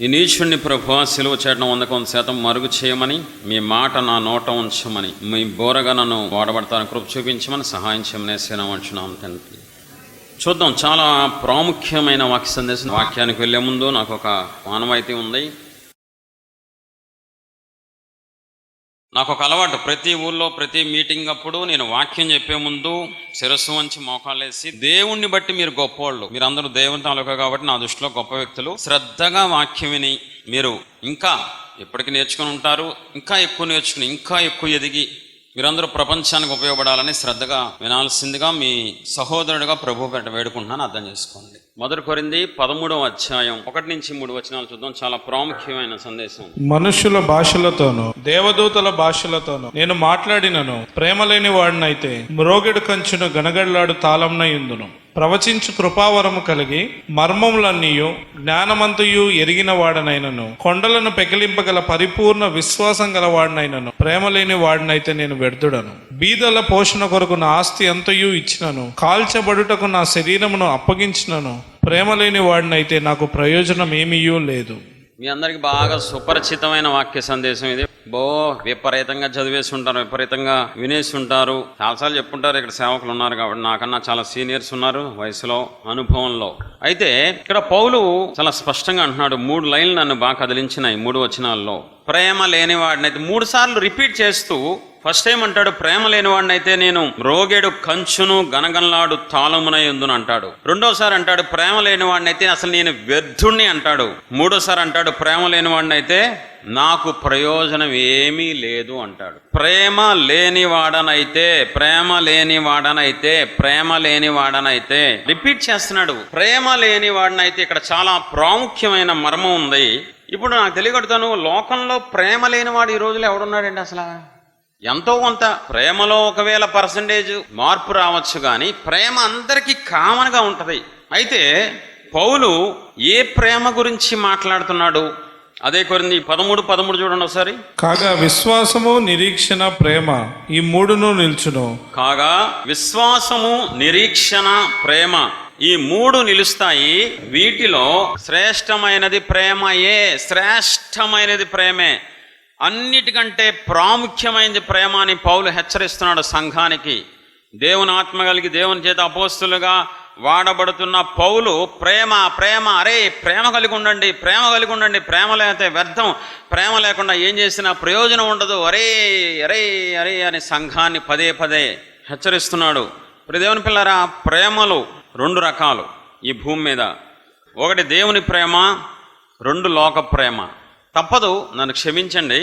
ఈ నీచుడిని ప్రభువా సిలువ చేయడం 100% మరుగు చేయమని, మీ మాట నా నోట ఉంచమని, మీ బోరగా నన్ను వాడబడతాను కృప చూపించమని సహాయం చేయమని సేనవంచున్నాం తండ్రి. చూద్దాం, చాలా ప్రాముఖ్యమైన వాక్య సందేశం. వాక్యానికి వెళ్ళే ముందు నాకు ఒక ఆనవాయితీ ఉంది. నాకు ఒక అలవాటు, ప్రతి ఊళ్ళో ప్రతి మీటింగ్ అప్పుడు నేను వాక్యం చెప్పే ముందు శిరస్సు వంచి మోకాళ్ళేసి, దేవుణ్ణి బట్టి మీరు గొప్పవాళ్ళు, మీరందరూ దేవుని తాలూకా కాబట్టి నా దృష్టిలో గొప్ప వ్యక్తులు, శ్రద్ధగా వాక్యం విని మీరు ఇంకా ఎప్పటికీ నేర్చుకుని ఉంటారు, ఇంకా ఎక్కువ నేర్చుకుని ఇంకా ఎక్కువ ఎదిగి మీరందరూ ప్రపంచానికి ఉపయోగపడాలని శ్రద్ధగా వినాల్సిందిగా మీ సహోదరుడిగా ప్రభు పేట వేడుకుంటున్నాను, అర్థం చేసుకోండి. 1 కొరింథీ 13వ అధ్యాయం 1-3 వచనాలు చూద్దాం. చాలా ప్రాముఖ్యమైన సందేశం. మనుష్యుల భాషలతోనూ దేవదూతల భాషలతోనూ నేను మాట్లాడినను, ప్రేమ లేని వాడినైతే మ్రోగెడు కంచును గనగడలాడు తాళంనయుందును. ప్రవచించు కృపావరము కలిగి మర్మములన్నీయు జ్ఞానమంతయు ఎరిగిన వాడనైనను, కొండలను పెకిలింపగల పరిపూర్ణ విశ్వాసం గల వాడినైనను, ప్రేమ లేని వాడినైతే నేను వ్యర్థుడను. బీదల పోషణ కొరకు నా ఆస్తి అంతయు ఇచ్చినను, కాల్చబడుటకు నా శరీరమును అప్పగించినను, ప్రేమ లేని వాడినైతే నాకు ప్రయోజనం ఏమీయూ లేదు. మీ అందరికి బాగా సుపరిచితమైన వాక్య సందేశం ఇది. విపరీతంగా చదివేసి ఉంటారు, విపరీతంగా వినేసి ఉంటారు, చాలాసార్లు చెప్పుంటారు. ఇక్కడ సేవకులు ఉన్నారు కాబట్టి, నాకన్నా చాలా సీనియర్స్ ఉన్నారు వయసులో, అనుభవంలో. అయితే ఇక్కడ పౌలు చాలా స్పష్టంగా అంటున్నాడు. 3 లైన్లు నన్ను బాగా కదిలించినాయి 3 వచనాల్లో. ప్రేమ లేని వాడినైతే 3 సార్లు రిపీట్ చేస్తూ, ఫస్ట్ టైం అంటాడు ప్రేమ లేని వాడినైతే నేను మ్రోగెడు కంచును గనగనలాడు తాళమునయందును అంటాడు. రెండోసారి అంటాడు ప్రేమ లేని వాడినైతే అసలు నేను వ్యర్థుణ్ణి అంటాడు. మూడోసారి అంటాడు ప్రేమ లేని వాడినైతే నాకు ప్రయోజనం ఏమీ లేదు అంటాడు. ప్రేమ లేని వాడనైతే రిపీట్ చేస్తున్నాడు. ప్రేమ లేని వాడినైతే ఇక్కడ చాలా ప్రాముఖ్యమైన మర్మం ఉంది. ఇప్పుడు నాకు తెలియగడుతాను, లోకంలో ప్రేమ లేని వాడు ఈ రోజులో ఎవడున్నాడండి? అసలు ఎంతో కొంత ప్రేమలో ఒకవేళ పర్సంటేజ్ మార్పు రావచ్చు, కానీ ప్రేమ అందరికీ కామన్గా ఉంటుంది. అయితే పౌలు ఏ ప్రేమ గురించి మాట్లాడుతున్నాడు? అదే కొరింథీ 13 చూడండి ఒకసారి. కాగా విశ్వాసము, నిరీక్షణ, ప్రేమ ఈ 3ను నిల్చును. కాగా విశ్వాసము, నిరీక్షణ, ప్రేమ ఈ 3 నిలుస్తాయి. వీటిలో శ్రేష్టమైనది ప్రేమే. అన్నిటికంటే ప్రాముఖ్యమైనది ప్రేమ అని పౌలు హెచ్చరిస్తున్నాడు సంఘానికి. దేవుని ఆత్మ కలిగి దేవుని చేత అపోస్తులుగా వాడబడుతున్న పౌలు ప్రేమ కలిగి ఉండండి, ప్రేమ లేకపోతే వ్యర్థం, ప్రేమ లేకుండా ఏం చేసినా ప్రయోజనం ఉండదు, అరే అని సంఘాన్ని పదే హెచ్చరిస్తున్నాడు. దేవుని పిల్లరా, ప్రేమలు 2 రకాలు ఈ భూమి మీద. 1 దేవుని ప్రేమ, 2 లోక ప్రేమ. తప్పదు, నన్ను క్షమించండి.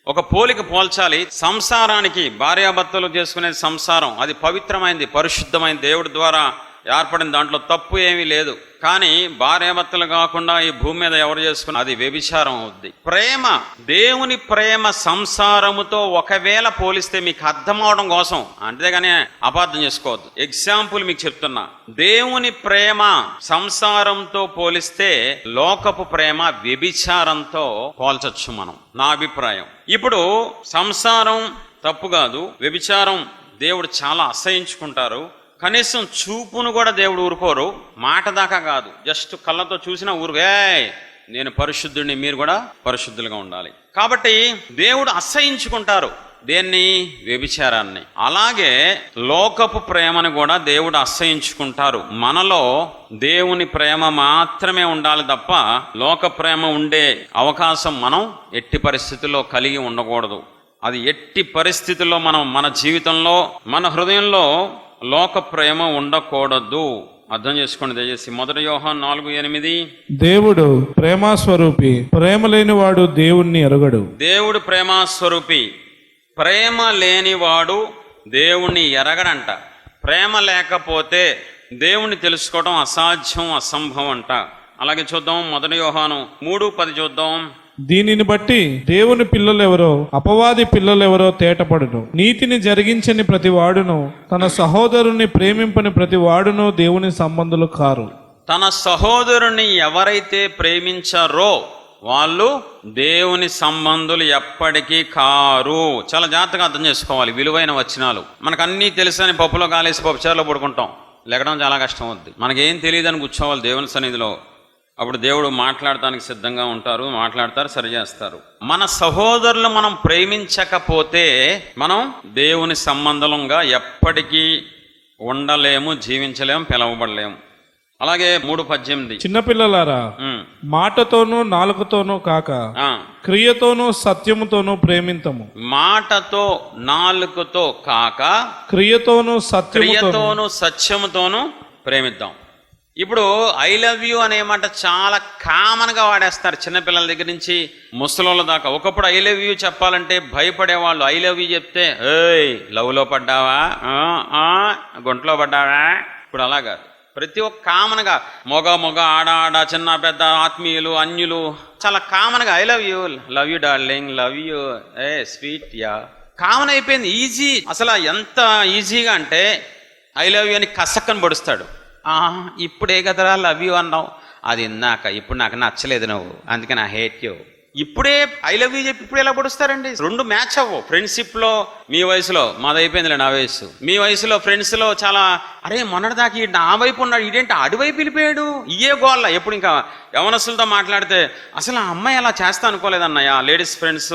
ఒక పోలిక పోల్చాలి. సంసారానికి, భార్యాభర్తలు చేసుకునే సంసారం అది పవిత్రమైనది, పరిశుద్ధమైనది, దేవుడి ద్వారా ఏర్పడిన, దాంట్లో తప్పు ఏమీ లేదు. కానీ భార్యాభర్తలు కాకుండా ఈ భూమి మీద ఎవరు చేసుకున్న అది వ్యభిచారం అవుద్ది. ప్రేమ, దేవుని ప్రేమ సంసారముతో ఒకవేళ పోలిస్తే మీకు అర్థం అవడం కోసం, అంతేగాని అపార్థం చేసుకోవద్దు. ఎగ్జాంపుల్ మీకు చెప్తున్నా. దేవుని ప్రేమ సంసారంతో పోలిస్తే లోకపు ప్రేమ వ్యభిచారంతో పోల్చొచ్చు మనం, నా అభిప్రాయం. ఇప్పుడు సంసారం తప్పు కాదు, వ్యభిచారం దేవుడు చాలా అసహించుకుంటారు. కనీసం చూపును కూడా దేవుడు ఊరుకోరు, మాట దాకా కాదు, జస్ట్ కళ్ళతో చూసినా నేను పరిశుద్ధుడిని, మీరు కూడా పరిశుద్ధులుగా ఉండాలి. కాబట్టి దేవుడు అసహించుకుంటారు దేన్ని? వ్యభిచారాన్ని. అలాగే లోకపు ప్రేమను కూడా దేవుడు అసహించుకుంటారు. మనలో దేవుని ప్రేమ మాత్రమే ఉండాలి తప్ప లోక ప్రేమ ఉండే అవకాశం మనం ఎట్టి పరిస్థితుల్లో కలిగి ఉండకూడదు. అది ఎట్టి పరిస్థితుల్లో మనం మన జీవితంలో, మన హృదయంలో లోక ప్రేమ ఉండకూడదు. అర్థం చేసుకోండి దయచేసి. 1 యోహాను 4:8. దేవుడు ప్రేమస్వరూపి, ప్రేమ లేనివాడు దేవుణ్ణి ఎరగడు. దేవుడు ప్రేమస్వరూపి, ప్రేమ లేనివాడు దేవుణ్ణి ఎరగడంట. ప్రేమ లేకపోతే దేవుణ్ణి తెలుసుకోవడం అసాధ్యం, అసంభవం అంట. అలాగే చూద్దాం 1 యోహాను 3:10 చూద్దాం. దీనిని బట్టి దేవుని పిల్లలెవరో అపవాది పిల్లలెవరో తేటపడును. నీతిని జరిగించని ప్రతి వాడును, తన సహోదరుని ప్రేమింపని ప్రతి వాడును దేవుని సంబంధులు కారు. తన సహోదరుని ఎవరైతే ప్రేమించారో వాళ్ళు దేవుని సంబంధులు ఎప్పటికీ కారు. చాలా జాగ్రత్తగా అర్థం చేసుకోవాలి విలువైన వచనాలు. మనకు అన్నీ తెలుసని పప్పులో కాలేసి పప్పుచారులో పడుకుంటాం, లెగడం చాలా కష్టం అవుద్ది. మనకేం తెలియదని కూర్చోవాలి దేవుని సన్నిధిలో. అప్పుడు దేవుడు మాట్లాడటానికి సిద్ధంగా ఉంటారు, మాట్లాడతారు, సరిచేస్తారు. మన సహోదరులు మనం ప్రేమించకపోతే మనం దేవుని సంబంధంగా ఎప్పటికీ ఉండలేము, జీవించలేము, పిలవబడలేము. అలాగే 3:18 చిన్నపిల్లలారా, మాటతోనూ నాలుకతోనూ కాక క్రియతోనూ సత్యముతోనూ ప్రేమింతము. మాటతో నాలుకతో కాక క్రియతోనూ సత్యముతోనూ ప్రేమిద్దాం. ఇప్పుడు ఐ లవ్ యూ అనే మాట చాలా కామన్గా వాడేస్తారు, చిన్నపిల్లల దగ్గర నుంచి ముసలోళ్ళ దాకా. ఒకప్పుడు ఐ లవ్ యూ చెప్పాలంటే భయపడేవాళ్ళు. ఐ లవ్ యూ చెప్తే ఏయ్ లవ్లో పడ్డావా, గుంట్లో పడ్డావా. ఇప్పుడు అలా కాదు, ప్రతి ఒక్క కామన్గా మొగ ఆడ చిన్న పెద్ద ఆత్మీయులు అన్యులు చాలా కామన్గా I love you darling, love you, A sweet, yeah, common అయిపోయింది, ఈజీ. అసలు ఎంత ఈజీగా అంటే ఐ లవ్ యూ అని కసక్కని పొడుస్తాడు. ఇప్పుడే కదరా లవ్ యూ అన్నావు, అది ఇందాక, ఇప్పుడు నాకు నచ్చలేదు నువ్వు, అందుకే నా హేట్ యూ. ఇప్పుడే ఐ లవ్ యూ చెప్పి ఇప్పుడు ఎలా పొడుస్తారండి? రెండు మ్యాచ్ అవ్వవు. ఫ్రెండ్షిప్లో మీ వయసులో, మాది అయిపోయిందిలే నా వయసు, మీ వయసులో ఫ్రెండ్స్లో చాలా అరే మొన్నటిదాకా నా వైపు ఉన్నాడు, ఇదేంటి అటువైపు వెళ్ళిపోయాడు, ఇయే గోళ్ళ. ఎప్పుడు ఇంకా యవనస్తులతో మాట్లాడితే అసలు ఆ అమ్మాయి అలా చేస్తా అనుకోలేదన్నయ్య. లేడీస్ ఫ్రెండ్స్,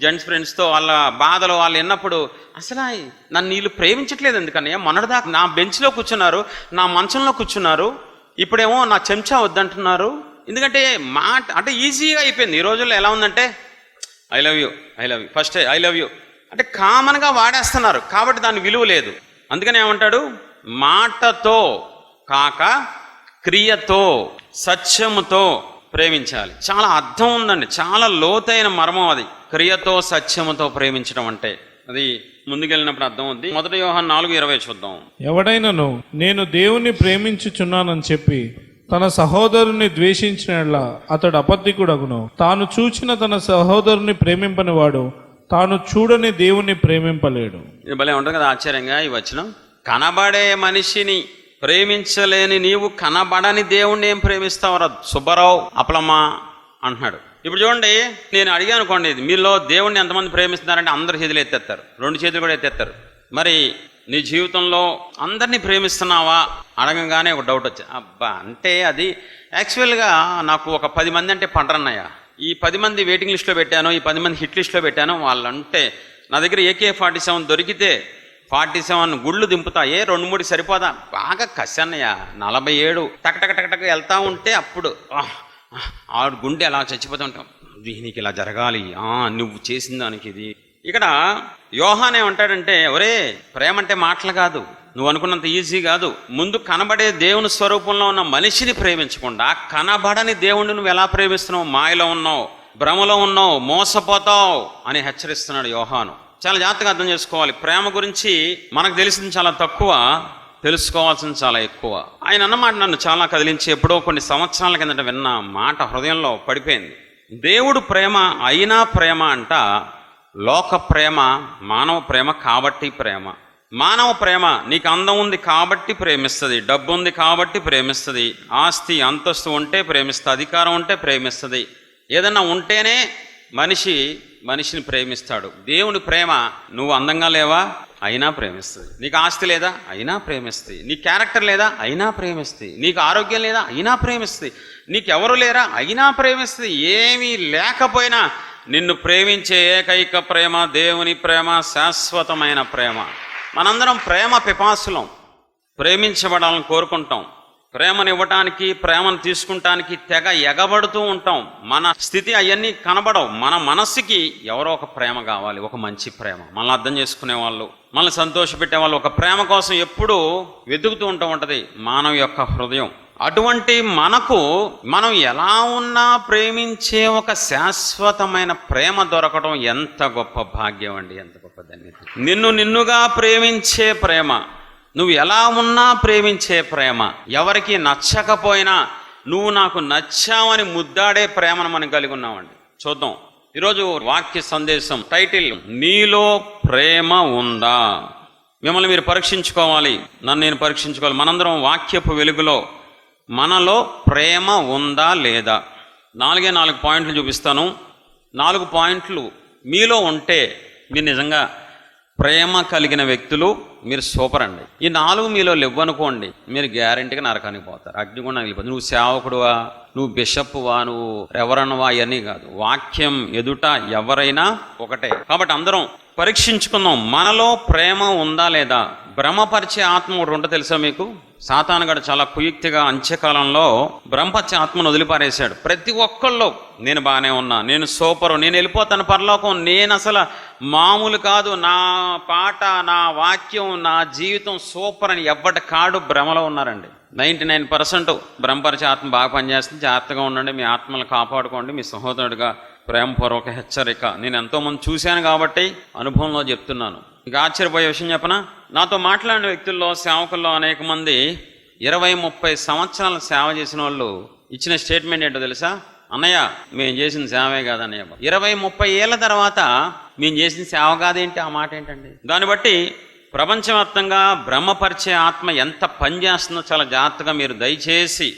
జెంట్స్ ఫ్రెండ్స్తో వాళ్ళ బాధలు వాళ్ళు విన్నప్పుడు అసలు నన్ను వీళ్ళు ప్రేమించట్లేదు ఎందుకన్నయ్య, మొన్నటిదాకా నా బెంచ్లో కూర్చున్నారు, నా మంచంలో కూర్చున్నారు, ఇప్పుడేమో నా చెంచా వద్దంటున్నారు. ఎందుకంటే మాట అంటే ఈజీగా అయిపోయింది. ఈ రోజుల్లో ఎలా ఉందంటే I love you first I love you అంటే కామన్గా వాడేస్తున్నారు, కాబట్టి దాని విలువ లేదు. అందుకని ఏమంటాడు, మాటతో కాక క్రియతో సత్యముతో ప్రేమించాలి. చాలా అర్థం ఉందండి, చాలా లోతైన మర్మం అది. క్రియతో సత్యముతో ప్రేమించడం అంటే అది ముందుకెళ్ళినప్పుడు అర్థం ఉంది. 1 యోహాను 4:20 చూద్దాం. ఎవడైనను నేను దేవుణ్ణి ప్రేమించుచున్నానని చెప్పి తన సహోదరుని ద్వేషించినట్లా అతడు అబద్ధికుడగును. తాను చూచిన తన సహోదరుని ప్రేమింపని వాడు తాను చూడని దేవుణ్ణి ప్రేమింపలేడు. ఇది భలే ఉంటుంది కదా ఆశ్చర్యంగా ఈ వచనం. కనబడే మనిషిని ప్రేమించలేని నీవు కనబడని దేవుణ్ణి ఏం ప్రేమిస్తావరా సుబ్బారావు అప్పలమ్మా అంటున్నాడు. ఇప్పుడు చూడండి, నేను అడిగాను అనుకోండి, మీలో దేవుణ్ణి ఎంతమంది ప్రేమిస్తున్నారంటే అందరు చేతులు ఎత్తేస్తారు, 2 చేతులు కూడా ఎత్తేస్తారు. మరి నీ జీవితంలో అందరినీ ప్రేమిస్తున్నావా అడగంగానే ఒక డౌట్ వచ్చి అబ్బా అంటే అది యాక్చువల్గా నాకు ఒక 10 మంది అంటే పంటరన్నయ్య, ఈ 10 మంది వెయిటింగ్ లిస్ట్లో పెట్టాను, ఈ 10 మంది హిట్ లిస్ట్లో పెట్టాను. వాళ్ళంటే నా దగ్గర AK-47 దొరికితే 47 గుళ్ళు దింపుతా, 2-3 సరిపోదా, బాగా కసన్నయ్య 47 టక్ వెళ్తా ఉంటే అప్పుడు ఆవిడ గుండె అలా చచ్చిపోతూ ఉంటాం, దీనికి ఇలా జరగాలి, నువ్వు చేసిన దానికి ఇది. ఇక్కడ యోహాన్ ఏమంటాడంటే, ఒరే ప్రేమ అంటే మాటలు కాదు, నువ్వు అనుకున్నంత ఈజీ కాదు. ముందు కనబడే దేవుని స్వరూపంలో ఉన్న మనిషిని ప్రేమించకుండా కనబడని దేవుణ్ణి నువ్వు ఎలా ప్రేమిస్తున్నావు, మాయలో ఉన్నావు, భ్రమలో ఉన్నావు, మోసపోతావు అని హెచ్చరిస్తున్నాడు యోహాను. చాలా జాగ్రత్తగా అర్థం చేసుకోవాలి. ప్రేమ గురించి మనకు తెలిసింది చాలా తక్కువ, తెలుసుకోవాల్సింది చాలా ఎక్కువ. ఆయన అన్నమాట నన్ను చాలా కదిలించి ఎప్పుడో కొన్ని సంవత్సరాల కిందట విన్న మాట హృదయంలో పడిపోయింది. దేవుడు ప్రేమ అయినా ప్రేమ అంట లోక ప్రేమ, మానవ ప్రేమ కాబట్టి ప్రేమ. మానవ ప్రేమ నీకు అందం ఉంది కాబట్టి ప్రేమిస్తుంది, డబ్బు ఉంది కాబట్టి ప్రేమిస్తుంది, ఆస్తి అంతస్తు ఉంటే ప్రేమిస్తుంది, అధికారం ఉంటే ప్రేమిస్తుంది, ఏదన్నా ఉంటేనే మనిషిని ప్రేమిస్తాడు. దేవుని ప్రేమ నువ్వు అందంగా లేవా అయినా ప్రేమిస్తుంది, నీకు ఆస్తి లేదా అయినా ప్రేమిస్తుంది, నీ క్యారెక్టర్ లేదా అయినా ప్రేమిస్తుంది, నీకు ఆరోగ్యం లేదా అయినా ప్రేమిస్తుంది, నీకెవరు లేరా అయినా ప్రేమిస్తుంది. ఏమీ లేకపోయినా నిన్ను ప్రేమించే ఏకైక ప్రేమ దేవుని ప్రేమ, శాశ్వతమైన ప్రేమ. మనందరం ప్రేమ పిపాసులం, ప్రేమించబడాలని కోరుకుంటాం, ప్రేమనివ్వటానికి ప్రేమను తీసుకుంటానికి తెగ ఎగబడుతూ ఉంటాం. మన స్థితి అవన్నీ కనబడవు. మన మనస్సుకి ఎవరో ఒక ప్రేమ కావాలి, ఒక మంచి ప్రేమ, మనల్ని అర్థం చేసుకునే వాళ్ళు, మనల్ని సంతోషపెట్టే వాళ్ళు. ఒక ప్రేమ కోసం ఎప్పుడూ వెతుకుతూ ఉంటుంది మానవ యొక్క హృదయం. అటువంటి మనం ఎలా ఉన్నా ప్రేమించే ఒక శాశ్వతమైన ప్రేమ దొరకడం ఎంత గొప్ప భాగ్యం అండి, ఎంత గొప్ప ధన్యత. నిన్నుగా ప్రేమించే ప్రేమ, నువ్వు ఎలా ఉన్నా ప్రేమించే ప్రేమ, ఎవరికి నచ్చకపోయినా నువ్వు నాకు నచ్చావని ముద్దాడే ప్రేమను మనం కలిగి ఉన్నామండి. చూద్దాం ఈరోజు వాక్య సందేశం టైటిల్, నీలో ప్రేమ ఉందా? మిమ్మల్ని మీరు పరీక్షించుకోవాలి, నన్ను నేను పరీక్షించుకోవాలి. మనందరం వాక్యపు వెలుగులో మనలో ప్రేమ ఉందా లేదా? 4 పాయింట్లు చూపిస్తాను. 4 పాయింట్లు మీలో ఉంటే మీరు నిజంగా ప్రేమ కలిగిన వ్యక్తులు మీరు సూపర్ అండి. ఈ 4 మీలో లేవనుకోండి, మీరు గ్యారెంటీగా నరకానికి పోతారు, అగ్నిగుండానికి వెళ్ళిపోతారు. నువ్వు సేవకుడువా, నువ్వు బిషప్వా, నువ్వు ఎవరన్నవా, ఇవన్నీ కాదు. వాక్యం ఎదుట ఎవరైనా ఒకటే. కాబట్టి అందరం పరీక్షించుకుందాం, మనలో ప్రేమ ఉందా లేదా. భ్రమపరిచే ఆత్మ ఒకటి ఉంటే తెలుసా మీకు? సాతానుగాడు చాలా కుయుక్తిగా అంత్యకాలంలో బ్రహ్మపరిచే ఆత్మను వదిలిపారేశాడు. ప్రతి ఒక్కళ్ళు నేను బాగానే ఉన్నా, నేను సూపరు, నేను వెళ్ళిపోతాను పరలోకం, నేను అసలు మామూలు కాదు, నా పాట, నా వాక్యం, నా జీవితం సూపర్ అని ఎవ్వటి కాడు భ్రమలో ఉన్నారండి. 99% బ్రహ్మపరిచే ఆత్మ బాగా పనిచేస్తుంది. జాగ్రత్తగా ఉండండి, మీ ఆత్మలు కాపాడుకోండి. మీ సహోదరుడిగా ప్రేమపూర్వక హెచ్చరిక. నేను ఎంతోమంది చూశాను కాబట్టి అనుభవంలో చెప్తున్నాను. ఇక ఆశ్చర్యపోయే విషయం చెప్పనా, నాతో మాట్లాడిన వ్యక్తుల్లో, సేవకుల్లో అనేక మంది 20-30 సంవత్సరాల సేవ చేసిన వాళ్ళు ఇచ్చిన స్టేట్మెంట్ ఏంటో తెలుసా? అన్నయ్య మేము చేసిన సేవే కాదన్నయ్య. 20-30 ఏళ్ళ తర్వాత మేము చేసిన సేవ కాదేంటి? ఆ మాట ఏంటండి? దాన్ని బట్టి ప్రపంచవ్యాప్తంగా బ్రహ్మపరిచే ఆత్మ ఎంత పనిచేస్తుందో చాలా జాగ్రత్తగా మీరు దయచేసి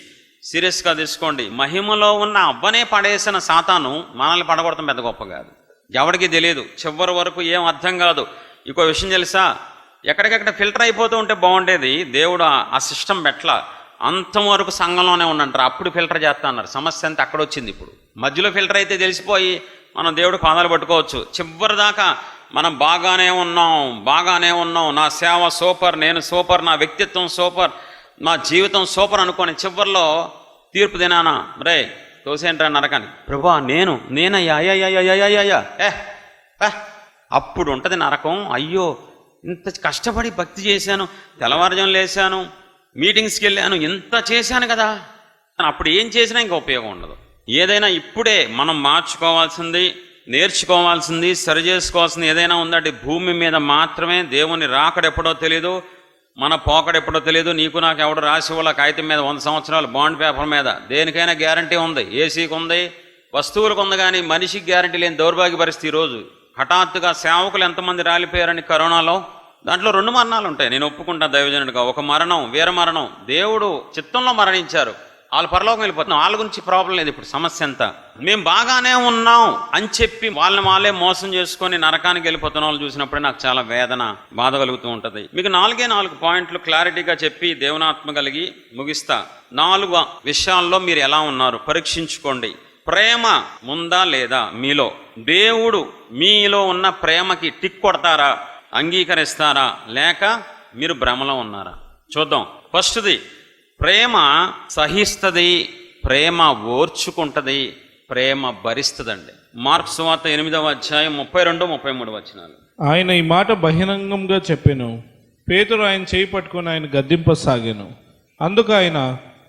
సీరియస్గా తీసుకోండి. మహిమలో ఉన్న అవ్వనే పడేసిన సాతాను మనల్ని పడగొడతాం పెద్ద గొప్ప కాదు. ఎవరికి తెలియదు, చివరి వరకు ఏం అర్థం కాదు. ఇంకో విషయం తెలుసా, ఎక్కడికెక్కడ ఫిల్టర్ అయిపోతూ ఉంటే బాగుండేది. దేవుడు ఆ సిస్టమ్ పెట్ల అంతవరకు సంఘంలోనే ఉండంటారు, అప్పుడు ఫిల్టర్ చేస్తా అన్నారు. సమస్య అంతా అక్కడ వచ్చింది. ఇప్పుడు మధ్యలో ఫిల్టర్ అయితే తెలిసిపోయి మనం దేవుడు పాదాలు పట్టుకోవచ్చు. చివరి దాకా మనం బాగానే ఉన్నాం, నా సేవ సూపర్, నేను సూపర్, నా వ్యక్తిత్వం సూపర్, నా జీవితం సూపర్ అనుకోని చివరిలో తీర్పు దినానా రే తోసేంట్రా నరకాన్ని, ప్రభా నేనయ్యా అప్పుడు ఉంటుంది నరకం. అయ్యో ఇంత కష్టపడి భక్తి చేశాను, తెల్లవారుజామున లేశాను, మీటింగ్స్కి వెళ్ళాను, ఇంత చేశాను కదా, అప్పుడు ఏం చేసినా ఇంకా ఉపయోగం ఉండదు. ఏదైనా ఇప్పుడే మనం మార్చుకోవాల్సింది, నేర్చుకోవాల్సింది, సరి చేసుకోవాల్సింది ఏదైనా ఉందంటే భూమి మీద మాత్రమే. దేవుని రాకడెప్పుడో తెలియదు, మన పోకడెప్పుడో తెలియదు. నీకు నాకు ఎవడు రాసి వాళ్ళ కాగితం మీద 100 సంవత్సరాలు బాండ్ పేపర్ మీద దేనికైనా గ్యారంటీ ఉంది. ఏసీకి ఉంది, వస్తువులకు ఉంది, కానీ మనిషికి గ్యారంటీ లేని దౌర్భాగ్య పరిస్థితి ఈరోజు. హఠాత్తుగా సేవకులు ఎంతమంది రాలిపోయారని కరోనాలో. దాంట్లో 2 మరణాలు ఉంటాయి, నేను ఒప్పుకుంటా దైవజనుడిగా. ఒక మరణం వీర మరణం, దేవుడు చిత్తంలో మరణించారు, వాళ్ళు పరలోకం వెళ్ళిపోతున్నాం. వాళ్ళ గురించి ప్రాబ్లం లేదు. ఇప్పుడు సమస్య ఎంత, మేము బాగానే ఉన్నాం అని చెప్పి వాళ్ళే మోసం చేసుకొని నరకానికి వెళ్ళిపోతున్న వాళ్ళు చూసినప్పుడే నాకు చాలా వేదన, బాధ కలుగుతూ ఉంటుంది. మీకు 4 పాయింట్లు క్లారిటీగా చెప్పి దేవునాత్మ కలిగి ముగిస్తా. 4 విషయాల్లో మీరు ఎలా ఉన్నారు పరీక్షించుకోండి. ప్రేమ ఉందా లేదా మీలో? దేవుడు మీలో ఉన్న ప్రేమకి టిక్ కొడతారా, అంగీకరిస్తారా, లేక మీరు భ్రమలో ఉన్నారా? చూద్దాం. ఫస్ట్ది, ప్రేమ సహిస్తుంది, ప్రేమ ఓర్చుకుంటుంది, ప్రేమ భరిస్తుందండి. మార్కు సువార్త 8వ అధ్యాయం 32-33 వచనాలు. ఆయన ఈ మాట బహిరంగంగా చెప్పెను. పేతురు ఆయన చేయి పట్టుకుని ఆయన గద్దింపసాగాను. అందుకు ఆయన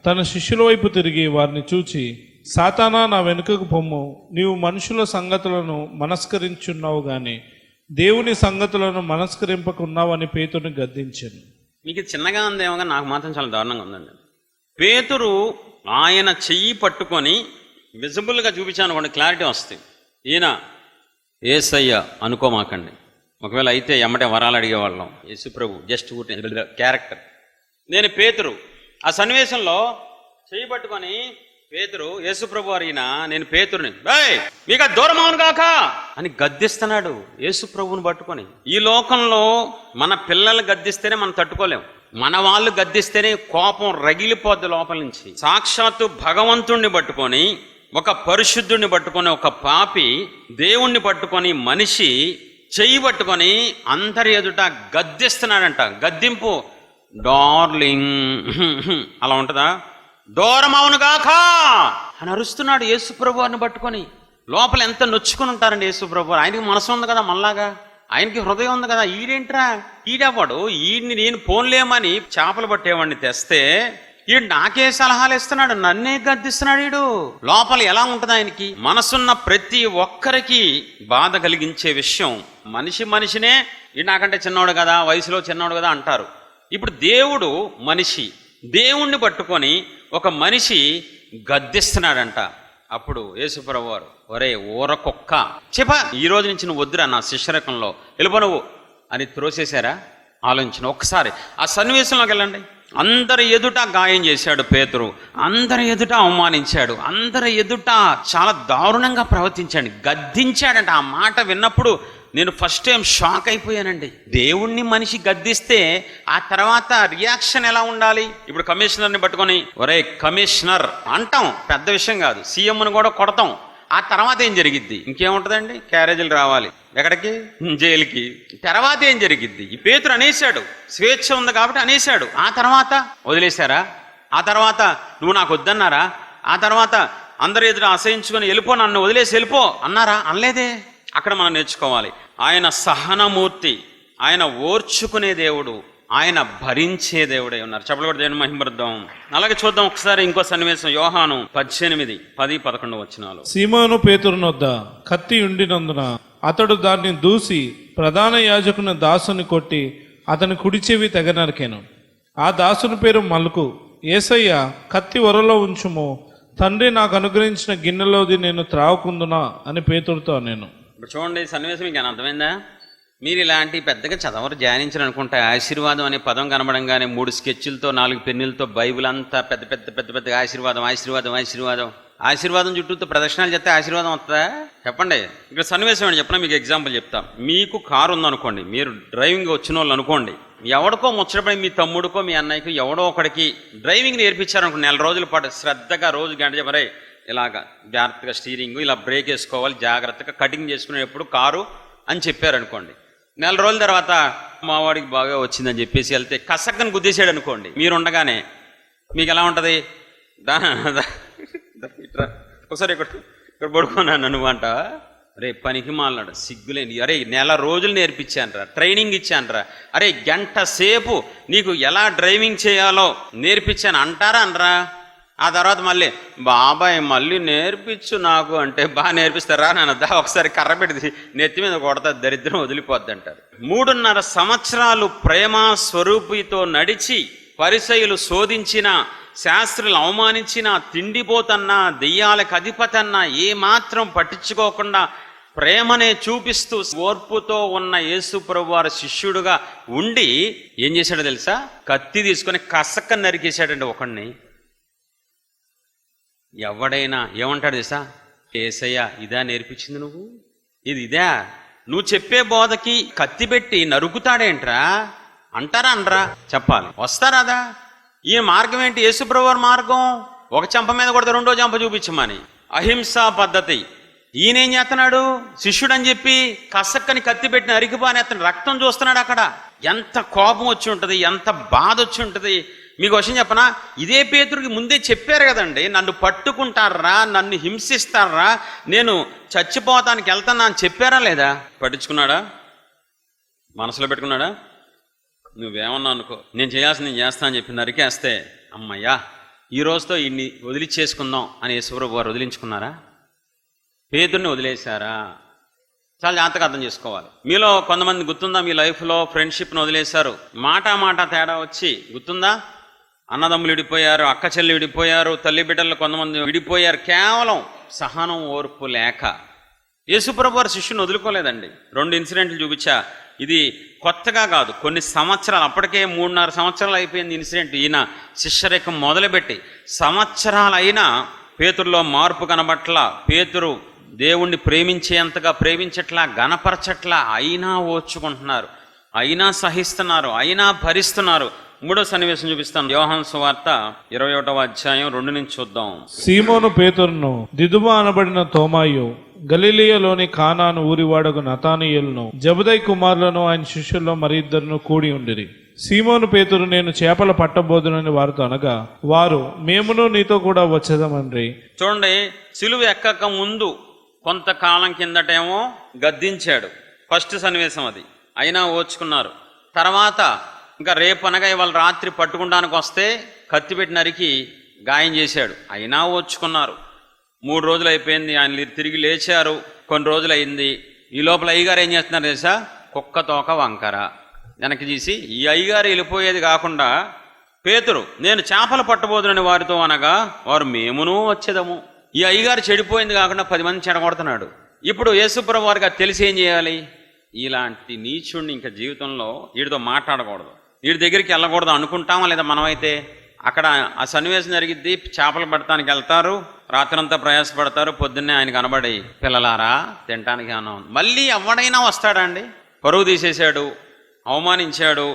తన శిష్యుల వైపు తిరిగి వారిని చూచి, సాతానా, నా వెనుకకు పొమ్ము, నీవు మనుషుల సంగతులను మనస్కరించున్నావు గాని దేవుని సంగతులను మనస్కరింపకున్నావని పేతురుని గద్దించాను. మీకు చిన్నగా ఉందేమో, నాకు మాత్రం చాలా దారుణంగా ఉందండి. పేతురు ఆయన చెయ్యి పట్టుకొని విజిబుల్గా చూపించాను, కొన్ని క్లారిటీ వస్తుంది. ఈయన యేసయ్య అనుకోమాకండి, ఒకవేళ అయితే ఎమ్మటే వరాలు అడిగేవాళ్ళం. యేసు ప్రభు జస్ట్ క్యారెక్టర్. నేను పేతురు. ఆ సన్నివేశంలో చెయ్యి పట్టుకొని పేతురు, యేసు ప్రభు అడిగిన నేను పేతురుని, మీకు దూరం అవును కాక అని గద్దిస్తున్నాడు యేసు ప్రభువుని పట్టుకొని. ఈ లోకంలో మన పిల్లలు గద్దిస్తేనే మనం తట్టుకోలేం, మన వాళ్ళు గద్దిస్తేనే కోపం రగిలిపోద్ది లోపల నుంచి. సాక్షాత్తు భగవంతుణ్ణి పట్టుకొని, ఒక పరిశుద్ధుడిని పట్టుకొని, ఒక పాపి దేవుణ్ణి పట్టుకొని, మనిషి చెయ్యి పట్టుకొని అందరి ఎదుట గద్దిస్తున్నాడంట. గద్దింపు డార్లింగ్ అలా ఉంటుందా? దూరం అవును గాక అని అరుస్తున్నాడు యేసుప్రభు వారిని పట్టుకొని. లోపల ఎంత నొచ్చుకుని ఉంటారండి యేసుప్రభు. ఆయనకి మనసు ఉంది కదా మనలాగా, ఆయనకి హృదయం ఉంది కదా. ఈడేంట్రా, ఈడేవాడు, ఈడిని నేను పోన్లేమని చేపలు పట్టేవాడిని తెస్తే ఈడు నాకే సలహాలు ఇస్తున్నాడు, నన్నే గద్దిస్తున్నాడు. ఈడు లోపల ఎలా ఉంటుంది ఆయనకి? మనసున్న ప్రతి ఒక్కరికి బాధ కలిగించే విషయం, మనిషినే ఈడు నాకంటే చిన్నవాడు కదా, వయసులో చిన్నవాడు కదా అంటారు. ఇప్పుడు దేవుడు మనిషి, దేవుణ్ణి పట్టుకొని ఒక మనిషి గద్దిస్తున్నాడంట. అప్పుడు యేసుప్రభు వారు, ఒరే ఊరకొక్క చెప్ప, ఈ రోజు నుంచి నువ్వు వద్దురా నా శిష్యరకంలో, వెళ్ళిపో నువ్వు అని త్రోసేశారా? ఆలోచించిన ఒక్కసారి ఆ సన్నివేశంలోకి వెళ్ళండి. అందరి ఎదుట గాయం చేశాడు పేతురు, అందరి ఎదుట అవమానించాడు, అందరి ఎదుట చాలా దారుణంగా ప్రవర్తించాడు, గద్దించాడంట. ఆ మాట విన్నప్పుడు నేను ఫస్ట్ టైం షాక్ అయిపోయానండి. దేవుణ్ణి మనిషి గద్దిస్తే ఆ తర్వాత రియాక్షన్ ఎలా ఉండాలి? ఇప్పుడు కమిషనర్ని పట్టుకొని ఒరే కమిషనర్ అంటాం, పెద్ద విషయం కాదు. సీఎంను కూడా కొడతాం. ఆ తర్వాత ఏం జరిగిద్ది? ఇంకేముంటుందండి? క్యారేజీలు రావాలి. ఎక్కడికి? జైలుకి. తర్వాత ఏం జరిగిద్ది? ఈ పేతురు అనేశాడు, స్వేచ్ఛ ఉంది కాబట్టి అనేశాడు. ఆ తర్వాత వదిలేశారా? ఆ తర్వాత నువ్వు నాకు వద్దన్నారా? ఆ తర్వాత అందరి ఎదురు అసహించుకొని వెళ్ళిపో, నన్ను వదిలేసి వెళ్ళిపో అన్నారా? అనలేదే. అక్కడ మనం నేర్చుకోవాలి. ఆయన సహనమూర్తి, ఆయన ఓర్చుకునే దేవుడు, ఆయన భరించే దేవుడై ఉన్నారు. చెప్పలు కూడా దేవుని మహిమపరుద్దాం. అలాగే చూద్దాం ఒకసారి ఇంకో సన్నివేశం. యోహాను 18:10-11 వచనాలు. సీమోను పేతురునొద్ద కత్తి ఉండినందున అతడు దాన్ని దూసి ప్రధాన యాజకుని దాసుని కొట్టి అతని కుడి చెవి తెగ నరికెను. ఆ దాసుని పేరు మల్కు. యేసయ్య, కత్తి ఒరలో ఉంచుము, తండ్రి నాకు అనుగ్రహించిన గిన్నెలోది నేను త్రావకుందునా అని పేతురుతో నేను. ఇప్పుడు చూడండి సన్నివేశం, మీకు అర్థమైందా? మీరు ఇలాంటి పెద్దగా చదవరు, ధ్యానించరు అనుకుంటా. ఆశీర్వాదం అనే పదం కనబడంగానే 3 స్కెచ్లతో 4 పెన్నులతో బైబిల్ అంతా పెద్ద పెద్ద పెద్ద పెద్ద ఆశీర్వాదం ఆశీర్వాదం ఆశీర్వాదం ఆశీర్వాదం చుట్టూతో ప్రదర్శనలు చెప్తే ఆశీర్వాదం వస్తుందా? చెప్పండి. ఇక్కడ సన్నివేశం అని చెప్పిన మీకు ఎగ్జాంపుల్ చెప్తా. మీకు కారు ఉందనుకోండి, మీరు డ్రైవింగ్ వచ్చిన వాళ్ళు అనుకోండి. ఎవడికో ముచ్చటపడి మీ తమ్ముడికో మీ అన్నయ్యకో ఎవడో ఒకడికి డ్రైవింగ్ నేర్పించారనుకోండి. 4 రోజుల పాటు శ్రద్ధగా రోజు గంట చెప్పరే ఇలాగా జాగ్రత్తగా స్టీరింగ్ ఇలా బ్రేక్ వేసుకోవాలి, జాగ్రత్తగా కటింగ్ చేసుకునేటప్పుడు కారు అని చెప్పారనుకోండి. 4 రోజుల తర్వాత మా వాడికి బాగా వచ్చిందని చెప్పేసి వెళ్తే కసక్కని గుద్దేసాడు అనుకోండి. మీరు ఉండగానే మీకు ఎలా ఉంటుంది? ఒకసారి ఇక్కడ పడుకున్నాను నువ్వు అంట. అరే పనికి మాలనాడు, సిగ్గులేని. అరే 4 రోజులు నేర్పించానురా, ట్రైనింగ్ ఇచ్చానురా. అరే గంట సేపు నీకు ఎలా డ్రైవింగ్ చేయాలో నేర్పించాను అంటారా అనరా? ఆ తర్వాత మళ్ళీ బాబాయ్ మళ్ళీ నేర్పించు నాకు అంటే, బాగా నేర్పిస్తారా నాన్న, ఒకసారి కర్ర పెట్టి నెత్తి మీద కొడతా, దరిద్రం వదిలిపోద్ది అంటారు. 3.5 సంవత్సరాలు ప్రేమ స్వరూపితో నడిచి పరిసయ్యులు శోధించిన, శాస్త్రులు అవమానించిన, తిండిపోతన్నా దెయ్యాలకు అధిపతన్నా ఏమాత్రం పట్టించుకోకుండా ప్రేమనే చూపిస్తూ ఓర్పుతో ఉన్న యేసు ప్రభువారి శిష్యుడుగా ఉండి ఏం చేశాడో తెలుసా? కత్తి తీసుకొని కసక్క నరికేశాడండి ఒకడిని. ఎవడైనా ఏమంటాడు తెలుసా? యేసయ్య ఇదా నేర్పించింది నువ్వు? ఇదా నువ్వు చెప్పే బోధకి కత్తి పెట్టి నరుకుతాడేంట్రా అంటారా? అనరా? చెప్పాలి. వస్తారాదా? ఈ మార్గం ఏంటి? యేసుప్రభువారి మార్గం. ఒక చెంప మీద కొడితే 2వ చెంప చూపించమని అహింసా పద్ధతి. ఈయనేం చేస్తున్నాడు? శిష్యుడు అని చెప్పి కసక్కని కత్తి పెట్టిన అరిగిపోని అతను రక్తం చూస్తున్నాడు. అక్కడ ఎంత కోపం వచ్చి ఉంటుంది, ఎంత బాధ వచ్చి ఉంటుంది. మీకు విషయం చెప్పనా? ఇదే పేతురుకి ముందే చెప్పారు కదండి, నన్ను పట్టుకుంటారా, నన్ను హింసిస్తారా, నేను చచ్చిపోతానికి వెళ్తానా అని చెప్పారా లేదా? పట్టించుకున్నాడా? మనసులో పెట్టుకున్నాడా? నువ్వేమన్నా అనుకో, నేను చేయాల్సింది నేను చేస్తా అని చెప్పి నరికేస్తే అమ్మయ్యా ఈ రోజుతో ఇన్ని వదిలిచ్చేసుకుందాం అని యేసుప్రభువు వారు వదిలించుకున్నారా? పేతుర్ని వదిలేశారా? చాలా జాగ్రత్తగా అర్థం చేసుకోవాలి. మీలో కొంతమంది గుర్తుందా, మీ లైఫ్లో ఫ్రెండ్షిప్ని వదిలేశారు. మాట తేడా వచ్చి గుర్తుందా? అన్నదమ్ములు విడిపోయారు, అక్క చెల్లి విడిపోయారు, తల్లి బిడ్డలు కొంతమంది విడిపోయారు, కేవలం సహనం ఓర్పు లేక. యేసుప్రభువు వారి శిష్యుని వదులుకోలేదండి. 2 ఇన్సిడెంట్లు చూపించా. ఇది కొత్తగా కాదు, కొన్ని సంవత్సరాలు, అప్పటికే 3.5 సంవత్సరాలు అయిపోయింది ఇన్సిడెంట్. ఈయన శిష్యరేఖం మొదలుపెట్టి సంవత్సరాలు అయినా పేతురులో మార్పు కనబట్లా. పేతురు దేవుణ్ణి ప్రేమించేంతగా ప్రేమించట్లా, గణపరచట్లా. అయినా ఓర్చుకుంటున్నారు, అయినా సహిస్తున్నారు, అయినా భరిస్తున్నారు. 3వ సన్నివేశం చూపిస్తాను. యోహాను సువార్త 21వ అధ్యాయం 2 నుంచి చూద్దాం. సీమోను పేతురును, దిదుమ అనబడిన తోమాయు, గలిలియలోని కానాను ఊరివాడగు నతానీయులను, జబదై కుమారులను ఆయన శిష్యుల్లో మరి 2 కూడి ఉండిరి. సీమోను పేతురు, నేను చేపలు పట్టబోదునని వారితో అనగా, వారు మేమును నీతో కూడా వచ్చేదమండ్రి. చూడండి, సిలువ ఎక్కక ముందు కొంతకాలం కిందటేమో గద్దించాడు. ఫస్ట్ సన్నివేశం అది. అయినా ఓర్చుకున్నారు. తర్వాత ఇంకా రేపు అనగా ఇవాళ రాత్రి పట్టుకుంటానికి వస్తే కత్తి పెట్టి నరికి గాయం చేశాడు. అయినా ఓర్చుకున్నారు. 3 రోజులు అయిపోయింది, ఆయన తిరిగి లేచారు. కొన్ని రోజులు అయింది. ఈ లోపల అయ్యగారు ఏం చేస్తున్నారు తెలుసా? కుక్క తోక వంకర వెనక్కి తీసి. ఈ అయ్యగారు వెళ్ళిపోయేది కాకుండా పేతురు, నేను చేపలు పట్టబోదునని వారితో అనగా, వారు మేమును వచ్చేదము. ఈ అయ్యగారు చెడిపోయింది కాకుండా 10 మంది చెడగొడుతున్నాడు. ఇప్పుడు యేసుప్రభువు వారికి అది తెలిసి ఏం చేయాలి? ఇలాంటి నీచుడిని ఇంకా జీవితంలో వీడితో మాట్లాడకూడదు, వీడి దగ్గరికి వెళ్ళకూడదు అనుకుంటామా లేదా? మనమైతే అక్కడ ఆ సన్నివేశం జరిగిద్ది. చేపలు పడటానికి వెళ్తారు, రాత్రంతా ప్రయాసపడతారు, పొద్దున్నే ఆయన కనబడి పిల్లలారా తినటానికి అన్నం. మళ్ళీ ఎవడైనా వస్తాడండి? పరువు తీసేశాడు, అవమానించాడు,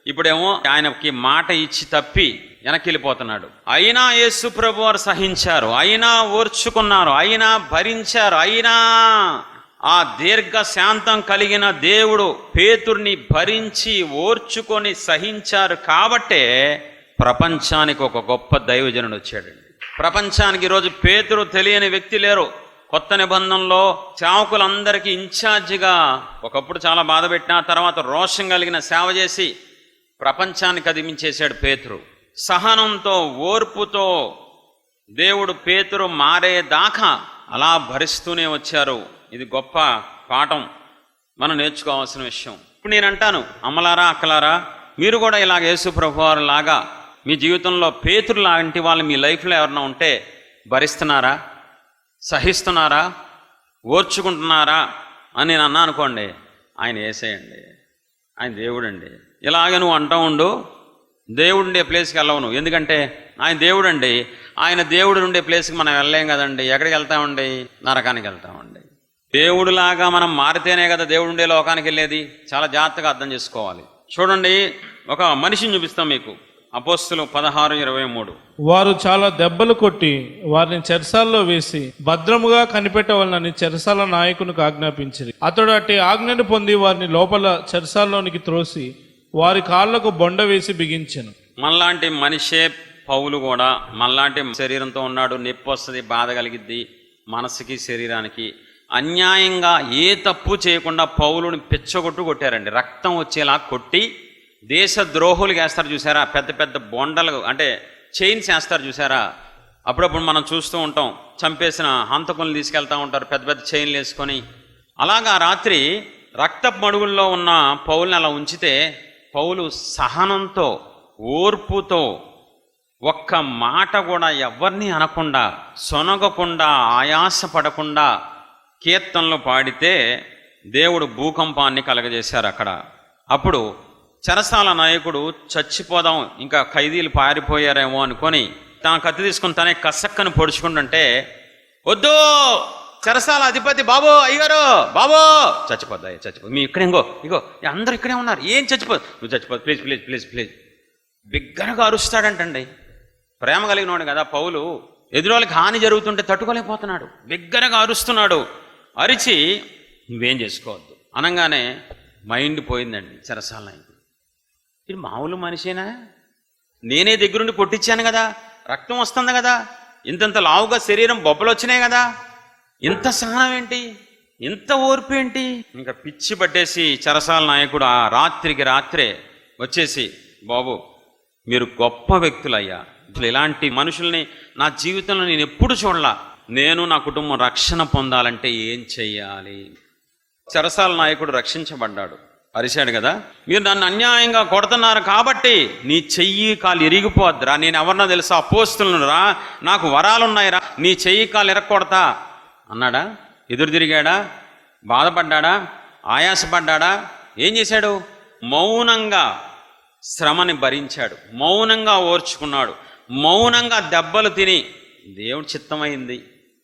ఇప్పుడేమో ఆయనకి మాట ఇచ్చి తప్పి వెనక్కి వెళ్ళిపోతున్నాడు. అయినా యేసు ప్రభు వారు సహించారు, అయినా ఓర్చుకున్నారు, అయినా భరించారు, అయినా ఆ దీర్ఘ శాంతం కలిగిన దేవుడు పేతుర్ని భరించి ఓర్చుకొని సహించారు కాబట్టే ప్రపంచానికి ఒక గొప్ప దైవజనుడు వచ్చాడండి. ప్రపంచానికి ఈరోజు పేతురు తెలియని వ్యక్తి లేరు. కొత్త నిబంధనలో సేవకులందరికీ ఇన్ఛార్జిగా ఒకప్పుడు చాలా బాధ పెట్టిన తర్వాత రోషం కలిగిన సేవ చేసి ప్రపంచానికి అదిమించేశాడు పేతురు. సహనంతో ఓర్పుతో దేవుడు పేతురు మారేదాకా అలా భరిస్తూనే వచ్చారు. ఇది గొప్ప పాఠం, మనం నేర్చుకోవాల్సిన విషయం. ఇప్పుడు నేను అంటాను, అమ్మలారా అక్కలారా, మీరు కూడా ఇలాగ యేసు ప్రభువారు లాగా మీ జీవితంలో పేతురు లాంటి వాళ్ళు మీ లైఫ్లో ఎవరైనా ఉంటే భరిస్తున్నారా, సహిస్తున్నారా, ఓర్చుకుంటున్నారా అని నేను అన్నా అనుకోండి, ఆయన యేసేయండి, ఆయన దేవుడండి. ఇలాగ నువ్వు అంటూ ఉండు, దేవుడు ఉండే ప్లేస్కి వెళ్ళవు నువ్వు. ఎందుకంటే ఆయన దేవుడు అండి. ఆయన దేవుడు ఉండే ప్లేస్కి మనం వెళ్ళలేం కదండి. ఎక్కడికి వెళ్తామండి? నరకానికి వెళ్తామండి. దేవుడులాగా మనం మారితేనే కదా దేవుడు ఉండే లోకానికి వెళ్ళేది. చాలా జాగ్రత్తగా అర్థం చేసుకోవాలి. చూడండి, ఒక మనిషిని చూపిస్తాం మీకు. అపోస్తులు 16:23. వారు చాలా దెబ్బలు కొట్టి వారిని చెరసాల్లో వేసి భద్రముగా కనిపెట్టవాలని చెరసాల నాయకునికి ఆజ్ఞాపించిరి. అతడు అట్టి ఆజ్ఞను పొంది వారిని లోపల చెరసాల్లోనికి త్రోసి వారి కాళ్లకు బొండ వేసి బిగించెను. మనలాంటి మనిషే పౌలు కూడా. మనలాంటి శరీరంతో ఉన్నాడు, నొప్పి వస్తుంది, బాధ కలిగిద్ది మనసుకి శరీరానికి. అన్యాయంగా ఏ తప్పు చేయకుండా పౌలుని కొట్టారండి. రక్తం వచ్చేలా కొట్టి దేశ ద్రోహులు వేస్తారు చూసారా, పెద్ద పెద్ద బొండలు అంటే చైన్స్ వేస్తారు చూసారా. అప్పుడప్పుడు మనం చూస్తూ ఉంటాం, చంపేసిన హంతకులను తీసుకెళ్తూ ఉంటారు పెద్ద పెద్ద చైన్లు వేసుకొని. అలాగా రాత్రి రక్తపు మడుగుల్లో ఉన్న పౌల్ని అలా ఉంచితే పౌలు సహనంతో ఓర్పుతో ఒక్క మాట కూడా ఎవరిని అనకుండా, సొనగకుండా, ఆయాసపడకుండా కీర్తనలు పాడితే దేవుడు భూకంపాన్ని కలగజేశారు అక్కడ. అప్పుడు చెరసాల నాయకుడు చచ్చిపోదాం, ఇంకా ఖైదీలు పారిపోయారేమో అనుకొని తన కత్తి తీసుకుని తనే కసక్కని పొడుచుకుంటుంటే, వద్దు చెరసాల అధిపతి బాబో, అయ్యారు బాబో, చచ్చిపోద్దా చచ్చిపోదు, మీ ఇక్కడే ఇగో అందరూ ఇక్కడే ఉన్నారు, ఏం చచ్చిపోదు, నువ్వు చచ్చిపోదు, ప్లీజ్ ప్లీజ్ ప్లీజ్ ప్లీజ్. బిగ్గరగా అరుస్తాడంటండి. ప్రేమ కలిగినవాడు కదా పౌలు. ఎదురోళ్ళకి హాని జరుగుతుంటే తట్టుకోలేకపోతున్నాడు, బిగ్గరగా అరుస్తున్నాడు. అరిచి నువ్వేం చేసుకోవద్దు అనగానే మైండ్ పోయిందండి చెరసాల నాయకుడు. ఇది మామూలు మనిషేనా? నేనే దగ్గరుండి కొట్టించాను కదా, రక్తం వస్తుంది కదా, ఇంతంత లావుగా శరీరం బొబ్బలు వచ్చినాయి కదా, ఇంత సహనం ఏంటి, ఇంత ఓర్పు ఏంటి? ఇంకా పిచ్చి పట్టేసి చెరసాల నాయకుడు ఆ రాత్రికి రాత్రే వచ్చేసి, బాబు మీరు గొప్ప వ్యక్తులయ్యా, ఇలాంటి మనుషుల్ని నా జీవితంలో నేను ఎప్పుడు చూడలా, నేను నా కుటుంబం రక్షణ పొందాలంటే ఏం చెయ్యాలి? చెరసాల నాయకుడు రక్షించబడ్డాడు. అరిశాడు కదా, మీరు నన్ను అన్యాయంగా కొడుతున్నారు కాబట్టి నీ చెయ్యి కాలు ఇరిగిపోద్దురా, నేను ఎవరినో తెలుసా, అపోస్తులను రా, నాకు వరాలున్నాయిరా, నీ చెయ్యి కాలు ఇరక్కొడతా అన్నాడా? ఎదురు తిరిగాడా? బాధపడ్డాడా? ఆయాసపడ్డాడా? ఏం చేశాడు? మౌనంగా శ్రమని భరించాడు, మౌనంగా ఓర్చుకున్నాడు, మౌనంగా దెబ్బలు తిని దేవుడి చిత్తమైంది,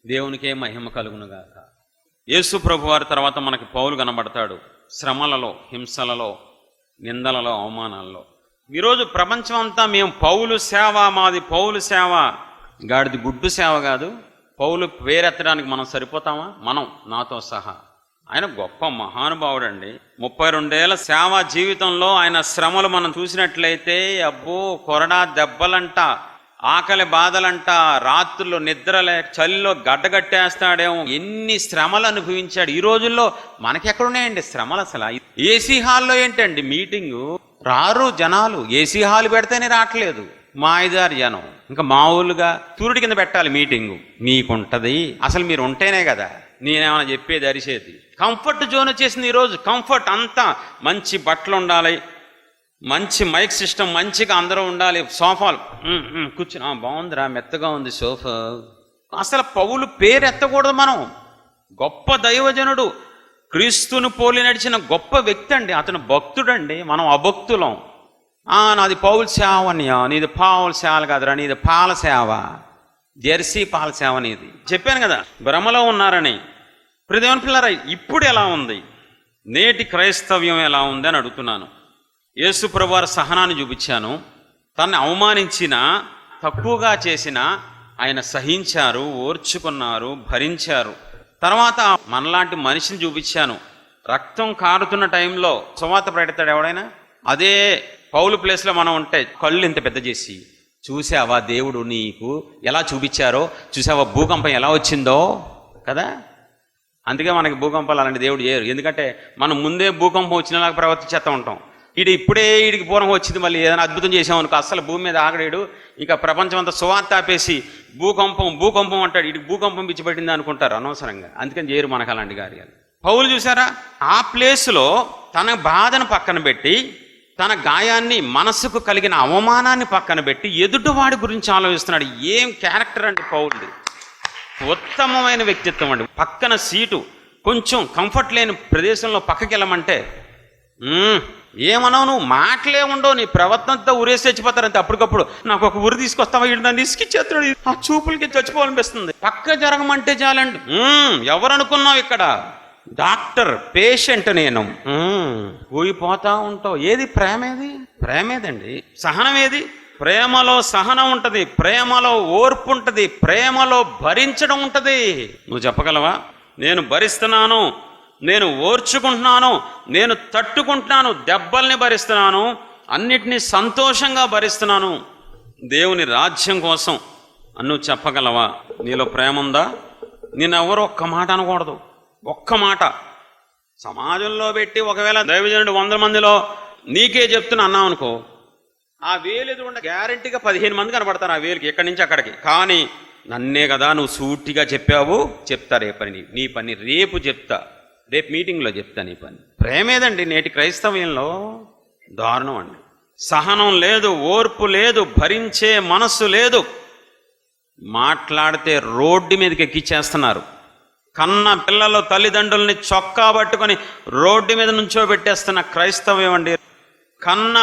దేవునికే మహిమ కలుగునుగాక. యేసు ప్రభు వారి తర్వాత మనకి పౌలు కనబడతాడు. శ్రమలలో, హింసలలో, నిందలలో, అవమానాలలో. ఈరోజు ప్రపంచం అంతా మేము పౌలు సేవ, మాది పౌలు సేవ, గాడిది గుడ్డు సేవ కాదు. పౌలు పేరెత్తడానికి మనం సరిపోతామా? మనం నాతో సహా. ఆయన గొప్ప మహానుభావుడు అండి. 32 ఏళ్ల సేవా జీవితంలో ఆయన శ్రమలు మనం చూసినట్లయితే, అబ్బో కొరడా దెబ్బలంట, ఆకలి బాధలంట, రాత్రుల్లో నిద్ర లేక చలిలో గడ్డగట్టేస్తాడేమో, ఎన్ని శ్రమలు అనుభవించాడు. ఈ రోజుల్లో మనకెక్కడున్నాయండి శ్రమలు? అసలు ఏసీ హాల్లో ఏంటండి మీటింగు, రారు జనాలు. ఏసీ హాల్ పెడితేనే రావట్లేదు, మా 5-6 జనం. ఇంకా మామూలుగా సూర్యుడి కింద పెట్టాలి మీటింగు. మీకుంటది అసలు, మీరు ఉంటేనే కదా నేనేమైనా చెప్పేది, అరిసేది. కంఫర్ట్ జోన్ వచ్చేసింది ఈరోజు. కంఫర్ట్ అంతా మంచి బట్టలు ఉండాలి, మంచి మైక్ సిస్టమ్, మంచిగా అందరూ ఉండాలి, సోఫాలు కూర్చుని బాగుందిరా, మెత్తగా ఉంది సోఫా. అసలు పౌలు పేరు ఎత్తకూడదు మనం. గొప్ప దైవజనుడు, క్రీస్తుని పోలి నడిచిన గొప్ప వ్యక్తి అండి. అతను భక్తుడండి, మనం అభక్తులం. నాది పౌలు సేవ అన్నయ్యా, నీది పావుల సేవలు కాదురా, నీది పాల సేవ. జెర్సీ పాల సేవ అనేది చెప్పాను కదా, భ్రమలో ఉన్నారని. దేవుని పిల్లరా, ఇప్పుడు ఎలా ఉంది, నేటి క్రైస్తవ్యం ఎలా ఉంది అని అడుగుతున్నాను. యేసు ప్రభువారి సహనాన్ని చూపించాను. తనని అవమానించిన, తక్కువగా చేసిన ఆయన సహించారు, ఓర్చుకున్నారు, భరించారు. తర్వాత మనలాంటి మనిషిని చూపించాను. రక్తం కారుతున్న టైంలో సువార్త ప్రకటిస్తాడు ఎవడైనా? అదే పౌలు ప్లేస్లో మనం ఉంటే కళ్ళు ఇంత పెద్ద చేసి, చూసావా దేవుడు నీకు ఎలా చూపించారో, చూసావా భూకంపం ఎలా వచ్చిందో కదా. అందుకే మనకి భూకంపాలు అలాంటి దేవుడు చేయరు. ఎందుకంటే మనం ముందే భూకంపం వచ్చినలాగా ప్రవర్తించేస్తూ ఉంటాం. ఇప్పుడే వీడికి పూర్వం వచ్చింది, మళ్ళీ ఏదైనా అద్భుతం చేసామనుకో అసలు భూమి మీద ఆగడాడు, ఇక ప్రపంచం అంతా సువార్త ఆపేసి భూకంపం అంటాడు. వీడికి భూకంపం పిచ్చిపెట్టింది అనుకుంటారు అనవసరంగా. అందుకని చేయరు మనకు అలాంటి కార్యాలు. పౌలు చూసారా, ఆ ప్లేస్లో తన బాధను పక్కన పెట్టి, తన గాయాన్ని, మనసుకు కలిగిన అవమానాన్ని పక్కన పెట్టి ఎదుటివాడి గురించి ఆలోచిస్తున్నాడు. ఏం క్యారెక్టర్ అండి పౌలుది! ఉత్తమమైన వ్యక్తిత్వం అండి. పక్కన సీటు కొంచెం కంఫర్ట్ లేని ప్రదేశంలో పక్కకి వెళ్ళమంటే ఏమన్నావు, నువ్వు మాటలే ఉండవు, నీ ప్రవర్తనతో ఉరేసి చచ్చిపోతారంటే అప్పటికప్పుడు నాకు ఒక ఉరి తీసుకొస్తావా, వీడు నన్ను ఇసుకిచ్చేస్తాడు, ఆ చూపులకి చచ్చిపోవాలనిపిస్తుంది, పక్క జరగమంటే చాలండి. ఎవరనుకున్నావు ఇక్కడ? డాక్టర్, పేషెంట్ నేను. పోయిపోతా ఉంటావు. ఏది ప్రేమేది? ప్రేమేదండి. సహనం ఏది? ప్రేమలో సహనం ఉంటది, ప్రేమలో ఓర్పు ఉంటది, ప్రేమలో భరించడం ఉంటది. నువ్వు చెప్పగలవా, నేను భరిస్తున్నాను, నేను ఓర్చుకుంటున్నాను, నేను తట్టుకుంటున్నాను, దెబ్బల్ని భరిస్తున్నాను, అన్నిటినీ సంతోషంగా భరిస్తున్నాను దేవుని రాజ్యం కోసం అని నువ్వు చెప్పగలవా? నీలో ప్రేమ ఉందా? నేనెవరు ఒక్క మాట అనకూడదు. ఒక్క మాట సమాజంలో పెట్టి, ఒకవేళ దైవజనుడు 100 మందిలో నీకే చెప్తున్నా అన్నావు అనుకో, ఆ వేలు ఎదురుండ గ్యారెంటీగా 15 మంది కనపడతారు ఆ వేలుకి, ఎక్కడి నుంచి అక్కడికి. కానీ నన్నే కదా నువ్వు సూటిగా చెప్పావు, చెప్తా రేపని, నీ పని రేపు చెప్తా, రేపు మీటింగ్లో చెప్తా నీ పని. ప్రేమేదండి నేటి క్రైస్తవ్యంలో దారుణం అండి. సహనం లేదు, ఓర్పు లేదు, భరించే మనస్సు లేదు. మాట్లాడితే రోడ్డు మీదకి ఎక్కిచ్చేస్తున్నారు. కన్న పిల్లలు తల్లిదండ్రుల్ని చొక్కా పట్టుకొని రోడ్డు మీద నుంచోబెట్టేస్తున్న క్రైస్తవ్యం అండి. కన్న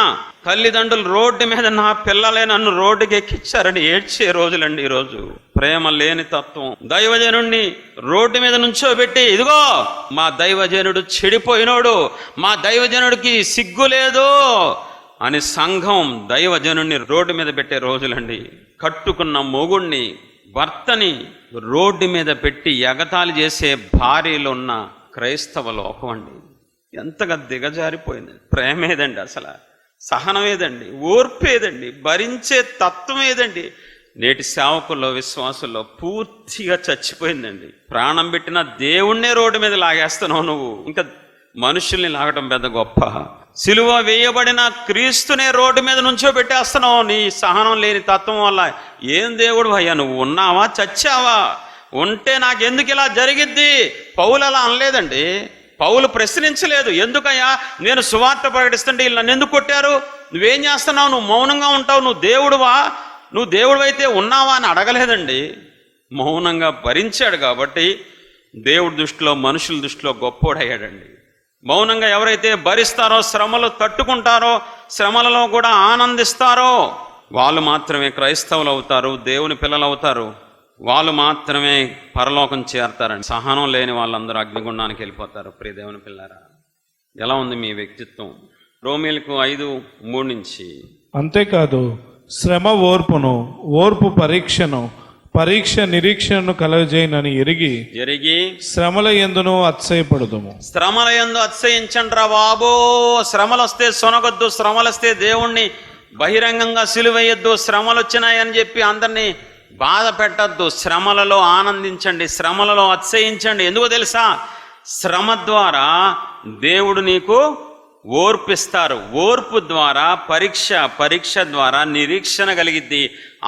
తల్లిదండ్రులు రోడ్డు మీద నా పిల్లలే నన్ను రోడ్డుకి ఎక్కించారని ఏడ్చే రోజులండి ఈరోజు. ప్రేమ లేని తత్వం. దైవజనుడిని రోడ్డు మీద నుంచోబెట్టి, ఇదిగో మా దైవజనుడు చెడిపోయినోడు, మా దైవజనుడికి సిగ్గు లేదు అని సంఘం దైవజనుడిని రోడ్డు మీద పెట్టే రోజులండి. కట్టుకున్న మొగుణ్ణి, భర్తని రోడ్డు మీద పెట్టి ఎగతాళి చేసే భార్యలు ఉన్న క్రైస్తవ లోకం అండి. ఎంతగా దిగజారిపోయింది. ప్రేమ ఏదండి అసలు? సహనం ఏదండి? ఓర్పు ఏదండి? భరించే తత్వం ఏదండి? నేటి సేవకుల్లో, విశ్వాసుల్లో పూర్తిగా చచ్చిపోయిందండి. ప్రాణం పెట్టిన దేవుణ్ణే రోడ్డు మీద లాగేస్తున్నావు నువ్వు, ఇంకా మనుషుల్ని లాగటం పెద్ద గొప్ప. సిలువ వేయబడిన క్రీస్తునే రోడ్డు మీద నుంచో పెట్టేస్తున్నావు నీ సహనం లేని తత్వం వల్ల. ఏం దేవుడు అయ్యా నువ్వు? ఉన్నావా? చచ్చావా? ఉంటే నాకెందుకు ఇలా జరిగిద్ది? పౌలు అలా అనలేదండి. పౌలు ప్రశ్నించలేదు. ఎందుకయ్యా నేను సువార్త ప్రకటిస్తుంటే వీళ్ళు నన్ను ఎందుకు కొట్టారు, నువ్వేం చేస్తున్నావు, నువ్వు మౌనంగా ఉంటావు, నువ్వు దేవుడువా, నువ్వు దేవుడు అయితే ఉన్నావా అని అడగలేదండి. మౌనంగా భరించాడు కాబట్టి దేవుడి దృష్టిలో, మనుషుల దృష్టిలో గొప్పోడయ్యాడండి. మౌనంగా ఎవరైతే భరిస్తారో, శ్రమలు తట్టుకుంటారో, శ్రమలలో కూడా ఆనందిస్తారో వాళ్ళు మాత్రమే క్రైస్తవులు అవుతారు, దేవుని పిల్లలు అవుతారు. వాళ్ళు మాత్రమే పరలోకం చేరతారండి. సహనం లేని వాళ్ళందరూ అగ్నిగుండానికి వెళ్ళిపోతారు. ప్రియ దేవుని పిల్లరా, ఎలా ఉంది మీ వ్యక్తిత్వం? రోమీయులకు 5:3 నుంచి. అంతేకాదు శ్రమ ఓర్పును, ఓర్పు పరీక్షను, పరీక్ష నిరీక్షణను కలగజేయనని ఎరిగి శ్రమల యందును అతిశయపడుదుము. శ్రమల యందు అతిశయించండి రా బాబో. శ్రమలు వస్తే సొనగొద్దు, శ్రమలు వస్తే దేవుణ్ణి బహిరంగంగా సిలువేయొద్దు, శ్రమలు వచ్చినాయని చెప్పి అందరినీ బాధ పెట్టద్దు. శ్రమలలో ఆనందించండి, శ్రమలలో అతిశయించండి. ఎందుకో తెలుసా? శ్రమ ద్వారా దేవుడు నీకు ఓర్పిస్తారు. ఓర్పు ద్వారా పరీక్ష ద్వారా నిరీక్షణ కలిగిద్ది.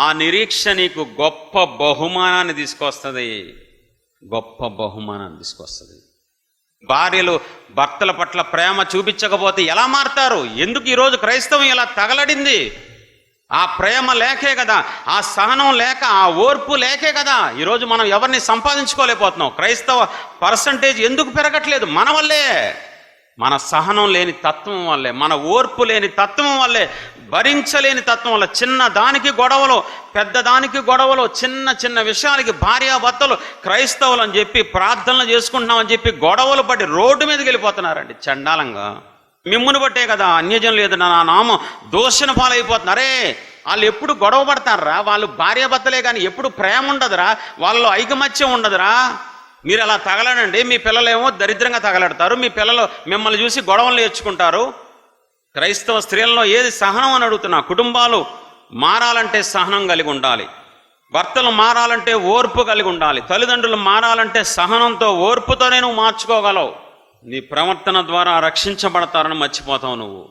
ఆ నిరీక్ష నీకు గొప్ప బహుమానాన్ని తీసుకొస్తుంది. గొప్ప బహుమానాన్ని తీసుకొస్తుంది. భార్యలు భర్తల పట్ల ప్రేమ చూపించకపోతే ఎలా మారతారు? ఎందుకు ఈరోజు క్రైస్తవం ఇలా తగలడింది? ఆ ప్రేమ లేకే కదా, ఆ సహనం లేక, ఆ ఓర్పు లేకే కదా ఈరోజు మనం ఎవరిని సంపాదించుకోలేకపోతున్నాం. క్రైస్తవ పర్సంటేజ్ ఎందుకు పెరగట్లేదు? మన వల్లే. మన సహనం లేని తత్వం వల్లే, మన ఓర్పు లేని తత్వం వల్లే, భరించలేని తత్వం వల్ల చిన్న దానికి గొడవలు, పెద్ద దానికి గొడవలు, చిన్న చిన్న విషయాలకి భార్యాభర్తలు క్రైస్తవులు అని చెప్పి ప్రార్థనలు చేసుకుంటున్నామని చెప్పి గొడవలు పడి రోడ్డు మీదకి వెళ్ళిపోతున్నారండి చండాలంగా. మిమ్మును బట్టే కదా అన్యజనులు లేదు నా నామం దూషణ పాలైపోతున్నారే. వాళ్ళు ఎప్పుడు గొడవ పడతారా? వాళ్ళు భార్యాభర్తలే కానీ ఎప్పుడు ప్రేమ ఉండదురా, వాళ్ళలో ఐకమత్యం ఉండదురా. మీరు అలా తగలడండి, మీ పిల్లలేమో దరిద్రంగా తగలడతారు, మీ పిల్లలు మిమ్మల్ని చూసి గొడవలు నేర్చుకుంటారు. క్రైస్తవ స్త్రీలలో ఏది సహనం అని అడుగుతున్నా. కుటుంబాలు మారాలంటే సహనం కలిగి ఉండాలి, భర్తలు మారాలంటే ఓర్పు కలిగి ఉండాలి, తల్లిదండ్రులు మారాలంటే సహనంతో ఓర్పుతోనే నువ్వు మార్చుకోగలవు. నీ ప్రవర్తన ద్వారా రక్షించబడతారని మర్చిపోతావు. నువ్వు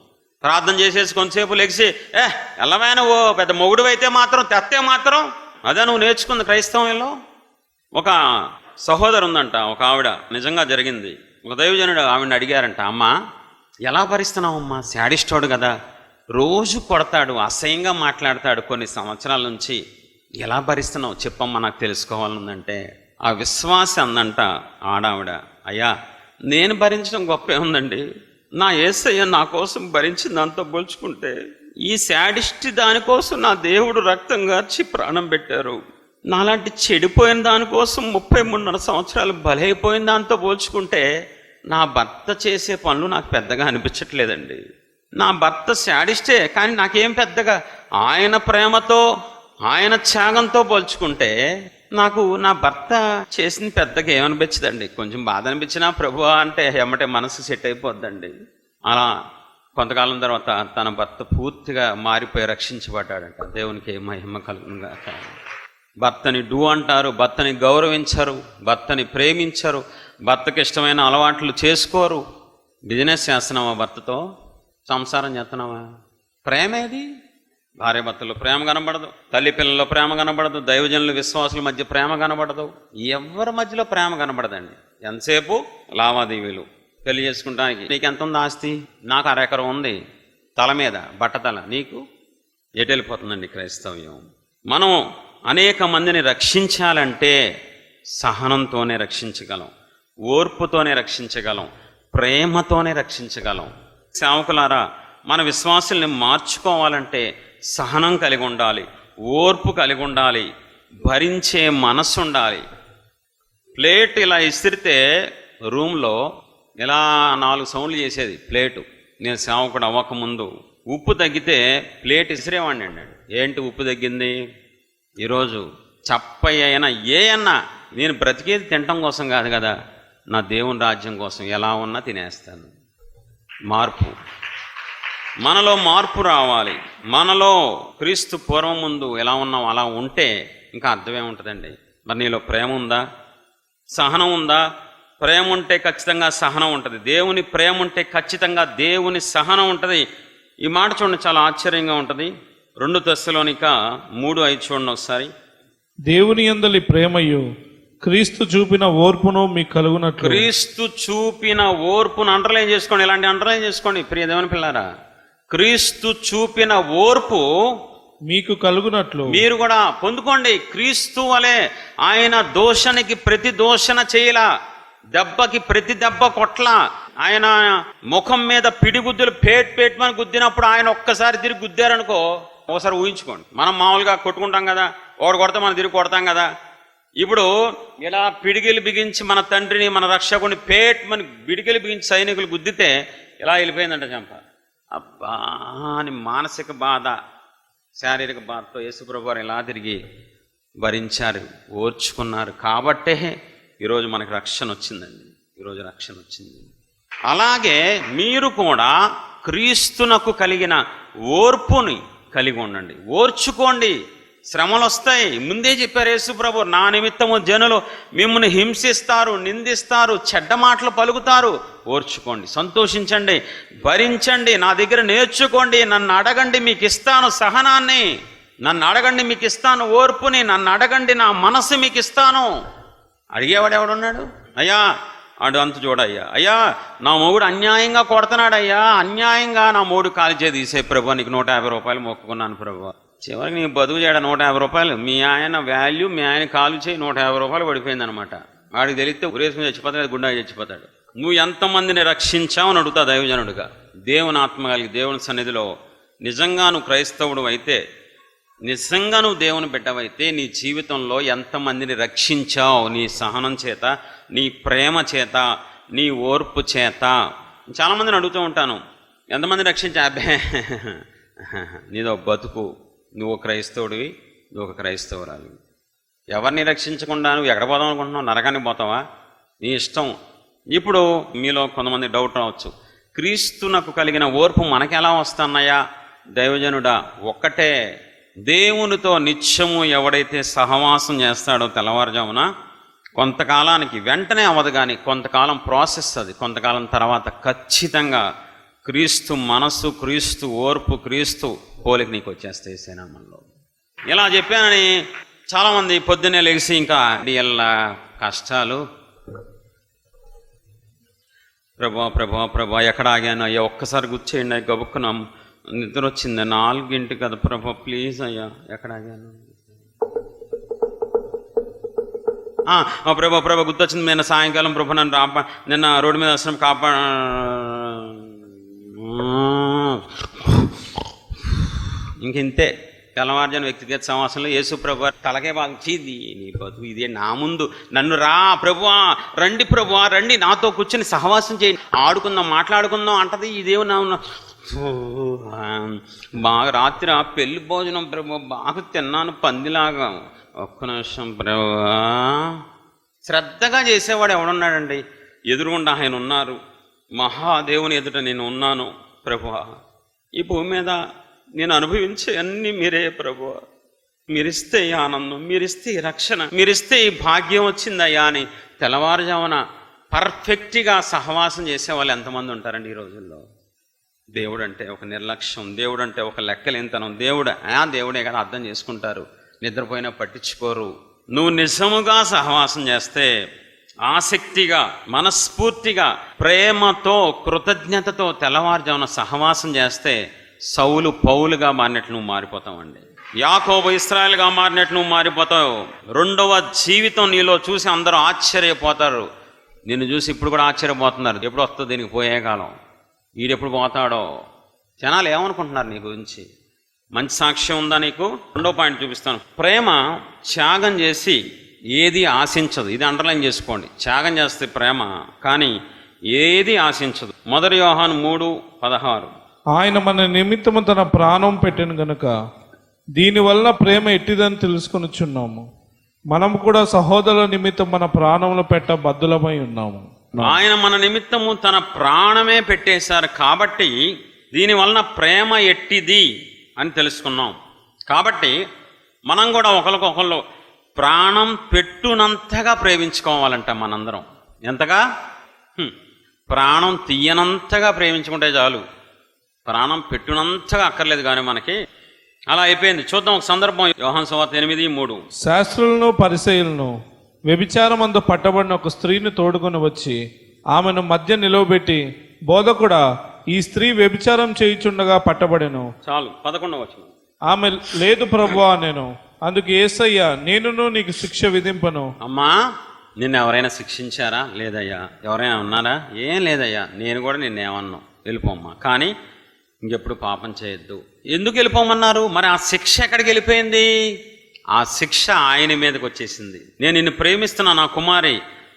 ప్రార్థన చేసేసి కొంతసేపు లెగిసి ఎల్లవే నువ్వు పెద్ద మొగుడు అయితే మాత్రం తెత్తే మాత్రం అదే నువ్వు నేర్చుకుంది క్రైస్తవంలో. ఒక సహోదరు ఉందంట, ఒక ఆవిడ, నిజంగా జరిగింది. ఒక దైవజనుడు ఆవిడని అడిగారంట, అమ్మా ఎలా భరిస్తున్నావు అమ్మా, శాడిస్టోడు కదా, రోజు కొడతాడు, అసహ్యంగా మాట్లాడతాడు, కొన్ని సంవత్సరాల నుంచి ఎలా భరిస్తున్నావు చెప్పమ్మా, నాకు తెలుసుకోవాలందంటే ఆ విశ్వాసి అందంట ఆడావిడ, అయ్యా నేను భరించడం గొప్పే ఉందండి, నా యేసయ్య నా కోసం భరించిన దాంతో పోల్చుకుంటే ఈ శాడిస్ట్ దానికోసం నా దేవుడు రక్తం గార్చి ప్రాణం పెట్టారు. నాలాంటి చెడిపోయిన దానికోసం 33.5 సంవత్సరాలు బలైపోయిన దాంతో పోల్చుకుంటే నా భర్త చేసే పనులు నాకు పెద్దగా అనిపించట్లేదండి. నా భర్త శాడిస్టే, కానీ నాకేం పెద్దగా ఆయన ప్రేమతో ఆయన త్యాగంతో పోల్చుకుంటే నాకు నా భర్త చేసింది పెద్దగా ఏమనిపించదండి. కొంచెం బాధ అనిపించినా ప్రభువా అంటే ఎమ్మటే మనసు సెట్ అయిపోద్దండి. అలా కొంతకాలం తర్వాత తన భర్త పూర్తిగా మారిపోయి రక్షించబడ్డాడంట. దేవునికి మహిమ కలుగునుగాక. భర్తని డూ అంటారు, భర్తని గౌరవించరు, భర్తని ప్రేమించరు, భర్తకి ఇష్టమైన అలవాట్లు చేసుకోరు. బిజినెస్ చేస్తున్నావా భర్తతో, సంసారం చేస్తున్నావా? ప్రేమేది? భార్యాభర్తల్లో ప్రేమ కనబడదు, తల్లి పిల్లల్లో ప్రేమ కనబడదు, దైవజనులు విశ్వాసుల మధ్య ప్రేమ కనబడదు, ఎవరి మధ్యలో ప్రేమ కనబడదండి. ఎంతసేపు లావాదేవీలు. పెళ్లి చేసుకుంటానికి నీకు ఎంత ఉంది ఆస్తి, నాకు 1/2 ఎకరం ఉంది, తల మీద బట్టతల, నీకు ఎటు వెళ్ళిపోతుందండి క్రైస్తవ్యం. మనం అనేక మందిని రక్షించాలంటే సహనంతోనే రక్షించగలం, ఓర్పుతోనే రక్షించగలం, ప్రేమతోనే రక్షించగలం. సేవకులారా, మన విశ్వాసుల్ని మార్చుకోవాలంటే సహనం కలిగి ఉండాలి, ఓర్పు కలిగి ఉండాలి, భరించే మనస్సు ఉండాలి. ప్లేట్ ఇలా ఇసిరితే రూమ్లో ఇలా 4 సౌండ్లు చేసేది ప్లేటు. నేను సేవకుడు అవ్వకముందు ఉప్పు తగ్గితే ప్లేట్ ఇసిరేవాడిని అండి. ఏంటి ఉప్పు తగ్గింది? ఈరోజు చప్పయ్య అయినా ఏ అన్నా నేను బ్రతికేది తినటం కోసం కాదు కదా, నా దేవుని రాజ్యం కోసం ఎలా ఉన్నా తినేస్తాను. మార్పు, మనలో మార్పు రావాలి. మనలో క్రీస్తు పూర్వం ముందు ఎలా ఉన్నాం అలా ఉంటే ఇంకా అర్థమే ఉంటుందండి. మరి నీలో ప్రేమ ఉందా, సహనం ఉందా? ప్రేమ ఉంటే ఖచ్చితంగా సహనం ఉంటుంది. దేవుని ప్రేమ ఉంటే ఖచ్చితంగా దేవుని సహనం ఉంటుంది. ఈ మాట చూడండి, చాలా ఆశ్చర్యంగా ఉంటుంది. 2 తెస్సలోనిక 3:5 చూడండి ఒకసారి. దేవుని యందలి ప్రేమయు క్రీస్తు చూపిన ఓర్పును మీకు కలుగునట్లు. క్రీస్తు చూపిన ఓర్పును అండర్లైన్ చేసుకోండి, ఇలాంటి అండర్లైన్ చేసుకోండి ప్రియ దేవుని పిల్లారా. క్రీస్తు చూపిన ఓర్పు మీకు కలుగునట్లు మీరు కూడా పొందుకోండి. క్రీస్తు వలె ఆయన దోషణకి ప్రతి దోషణ చేయలా, దెబ్బకి ప్రతి దెబ్బ కొట్లా. ఆయన ముఖం మీద పిడిగుద్దులు పేట్మని గుద్దినప్పుడు ఆయన ఒక్కసారి తిరిగి గుద్దారనుకో, ఒకసారి ఊహించుకోండి. మనం మామూలుగా కొట్టుకుంటాం కదా, ఒకడు కొడితే మనం తిరిగి కొడతాం కదా. ఇప్పుడు ఇలా పిడిగిలు బిగించి మన తండ్రిని, మన రక్షకుని పేట్మని పిడిగిలు బిగించి సైనికులు గుద్దితే ఇలా వెళ్ళిపోయిందంట చెంప. అబ్బా అని మానసిక బాధ, శారీరక బాధతో యేసుప్రభు వారు ఇలా తిరిగి భరించారు, ఓర్చుకున్నారు. కాబట్టే ఈరోజు మనకు రక్షణ వచ్చిందండి. ఈరోజు రక్షణ వచ్చింది. అలాగే మీరు కూడా క్రీస్తునకు కలిగిన ఓర్పుని కలిగి ఉండండి, ఓర్చుకోండి. శ్రమలు వస్తాయి, ముందే చెప్పారు యేసుప్రభు, నా నిమిత్తము జనులు మిమ్మల్ని హింసిస్తారు, నిందిస్తారు, చెడ్డ మాటలు పలుకుతారు, ఓర్చుకోండి, సంతోషించండి, భరించండి, నా దగ్గర నేర్చుకోండి, నన్ను అడగండి మీకు ఇస్తాను సహనాన్ని, నన్ను అడగండి మీకు ఇస్తాను ఓర్పుని, నన్ను అడగండి నా మనసు మీకు ఇస్తాను. అడిగేవాడు ఎవడున్నాడు? అయ్యా ఆడు అంత చూడయ్యా, అయ్యా నా మొగుడు అన్యాయంగా కొడుతున్నాడయ్యా, అన్యాయంగా నా మూడు కాల్చే తీసే ప్రభు, నీకు 150 రూపాయలు మొక్కుకున్నాను ప్రభు. చివరికి నీకు బతుకు చేయడా 150 రూపాయలు, మీ ఆయన వాల్యూ, మీ ఆయన కాలు చేయి 150 రూపాయలు పడిపోయింది అనమాట. వాడికి తెలిస్తే ఉరేసుకుని చచ్చిపోతాడు, గుండా చచ్చిపోతాడు. నువ్వు ఎంతమందిని రక్షించావు అని అడుగుతా దైవజనుడిగా. దేవుని ఆత్మ కలిగి దేవుని సన్నిధిలో నిజంగా నువ్వు క్రైస్తవుడు అయితే, నిజంగా నువ్వు దేవుని బిడ్డవైతే నీ జీవితంలో ఎంతమందిని రక్షించావు? నీ సహనం చేత, నీ ప్రేమ చేత, నీ ఓర్పు చేత. చాలామందిని అడుగుతూ ఉంటాను, ఎంతమంది రక్షించా? అబ్బే నీదో బతుకు, నువ్వు క్రైస్తవుడివి, నువ్వు ఒక క్రైస్తవురాలు. ఎవరిని రక్షించకుండా నువ్వు ఎక్కడ పోదాం అనుకుంటున్నావు? నరకానికి పోతావా? నీ ఇష్టం. ఇప్పుడు మీలో కొంతమంది డౌట్ రావచ్చు, క్రీస్తునకు కలిగిన ఓర్పు మనకి ఎలా వస్తున్నాయా? దైవజనుడా, ఒక్కటే, దేవునితో నిత్యము ఎవడైతే సహవాసం చేస్తాడో తెల్లవారుజామున, కొంతకాలానికి వెంటనే అవ్వదు కానీ కొంతకాలం ప్రాసెస్ అది, కొంతకాలం తర్వాత ఖచ్చితంగా క్రీస్తు మనస్సు, క్రీస్తు ఓర్పు, క్రీస్తు పోలిక నీకు వచ్చేస్తాయి సేనామంలో. ఇలా చెప్పానని చాలామంది పొద్దున్నే లెగిసి ఇంకా వీళ్ళ కష్టాలు, ప్రభా ప్రభా ప్రభా ఎక్కడ ఆగాను అయ్యా, ఒక్కసారి గుర్చేయండి అయ్యా, గబుక్కున్నాం నిద్ర వచ్చింది 4 కదా ప్రభా, ప్లీజ్ అయ్యా, ఎక్కడ ఆగాను? ప్రభా ప్రభా గుర్తొచ్చింది, నిన్న సాయంకాలం ప్రభా నన్ను నిన్న రోడ్డు మీద వస్తున్నాం ఇంకింతే. తెల్లవారుజాను వ్యక్తిగత సమావేశంలో యేసు ప్రభు తలకే బాగుంది, నీ బతుకు ఇదే, నా ముందు నన్ను రా ప్రభువా, రండి ప్రభువా, రండి నాతో కూర్చొని సహవాసం చేయండి, ఆడుకుందాం, మాట్లాడుకుందాం అంటది. ఇదేమో నా బాగా రాత్రి పెళ్లి భోజనం ప్రభు బాగా తిన్నాను పందిలాగా. ఒక్క నిమిషం ప్రభువా, శ్రద్ధగా చేసేవాడు ఎవడున్నాడండి? ఎదురుగుండా ఆయన ఉన్నారు, మహాదేవుని ఎదుట నేను ఉన్నాను ప్రభువా. ఈ భూమి మీద నేను అనుభవించే అన్నీ మీరే ప్రభువా. మీరిస్తే ఈ ఆనందం, మీరిస్తే ఈ రక్షణ, మీరిస్తే ఈ భాగ్యం వచ్చిందయ్యా అని తెల్లవారుజామున పర్ఫెక్ట్గా సహవాసం చేసేవాళ్ళు ఎంతమంది ఉంటారండి ఈ రోజుల్లో? దేవుడు అంటే ఒక నిర్లక్ష్యం, దేవుడు అంటే ఒక లెక్కలేనితనం, దేవుడే కదా అర్థం చేసుకుంటారు, నిద్రపోయినా పట్టించుకోరు. నువ్వు నిజముగా సహవాసం చేస్తే, ఆసక్తిగా, మనస్ఫూర్తిగా, ప్రేమతో, కృతజ్ఞతతో తెల్లవారుజామున సహవాసం చేస్తే సౌలు పౌలుగా మారినట్లు నువ్వు మారిపోతావండి. యాకోబు ఇశ్రాయేలుగా మారినట్లు నువ్వు మారిపోతావు. రెండవ జీవితం నీలో చూసి అందరూ ఆశ్చర్యపోతారు. నిన్ను చూసి ఇప్పుడు కూడా ఆశ్చర్యపోతున్నారు, ఎప్పుడు వస్తుందో దీనికి పోయే కాలం, వీడెప్పుడు పోతాడో. జనాలు ఏమనుకుంటున్నారు నీ గురించి? మంచి సాక్ష్యం ఉందా నీకు? రెండో పాయింట్ చూపిస్తాను. ప్రేమ త్యాగం చేసి ఏది ఆశించదు. ఇది అండర్లైన్ చేసుకోండి. త్యాగం చేస్తే ప్రేమ, కానీ ఏది ఆశించదు. 1 యోహాను 3:16. ఆయన మన నిమిత్తము తన ప్రాణం పెట్టెను గనుక దీనివల్ల ప్రేమ ఎట్టిదని తెలుసుకొనుచున్నాము. మనము కూడా సహోదరుల నిమిత్తం మన ప్రాణములు పెట్ట బద్దులమై ఉన్నాము. ఆయన మన నిమిత్తము తన ప్రాణమే పెట్టేశారు కాబట్టి దీనివలన ప్రేమ ఎట్టిది అని తెలుసుకున్నాం. కాబట్టి మనం కూడా ఒకరికొకళ్ళు ప్రాణం పెట్టునంతగా ప్రేమించుకోవాలంట. మనందరం ఎంతగా? ప్రాణం తీయనంతగా ప్రేమించుకుంటే చాలు, ప్రాణం పెట్టునంతగా అక్కర్లేదు. కానీ మనకి అలా అయిపోయింది. చూద్దాం ఒక సందర్భం, యోహాను సువార్త 8:3. శాస్త్రులను పరిసయ్యులను వ్యభిచారమందు పట్టబడిన ఒక స్త్రీని తోడుకొని వచ్చి ఆమెను మధ్య నిలవబెట్టి, బోధకుడా, ఈ స్త్రీ వ్యభిచారం చేయుచుండగా పట్టబడెను. చాలు. 11వ వచనం. ఆమె లేదు ప్రభువా నేను. అందుకు యేసయ్య, నేనును నీకు శిక్ష విధింపను. అమ్మా, నిన్ను ఎవరైనా శిక్షించారా? లేదయ్యా. ఎవరైనా ఉన్నారా? ఏం లేదయ్యా. నేను కూడా నిన్నేమన్నా, వెళ్ళిపోమ్మా, కానీ ఇంకెప్పుడు పాపం చేయొద్దు. ఎందుకు వెళ్ళిపోమన్నారు? మరి ఆ శిక్ష ఎక్కడికి వెళ్ళిపోయింది? ఆ శిక్ష ఆయన మీదకి వచ్చేసింది. నేను నిన్ను ప్రేమిస్తున్నా నా కుమారి,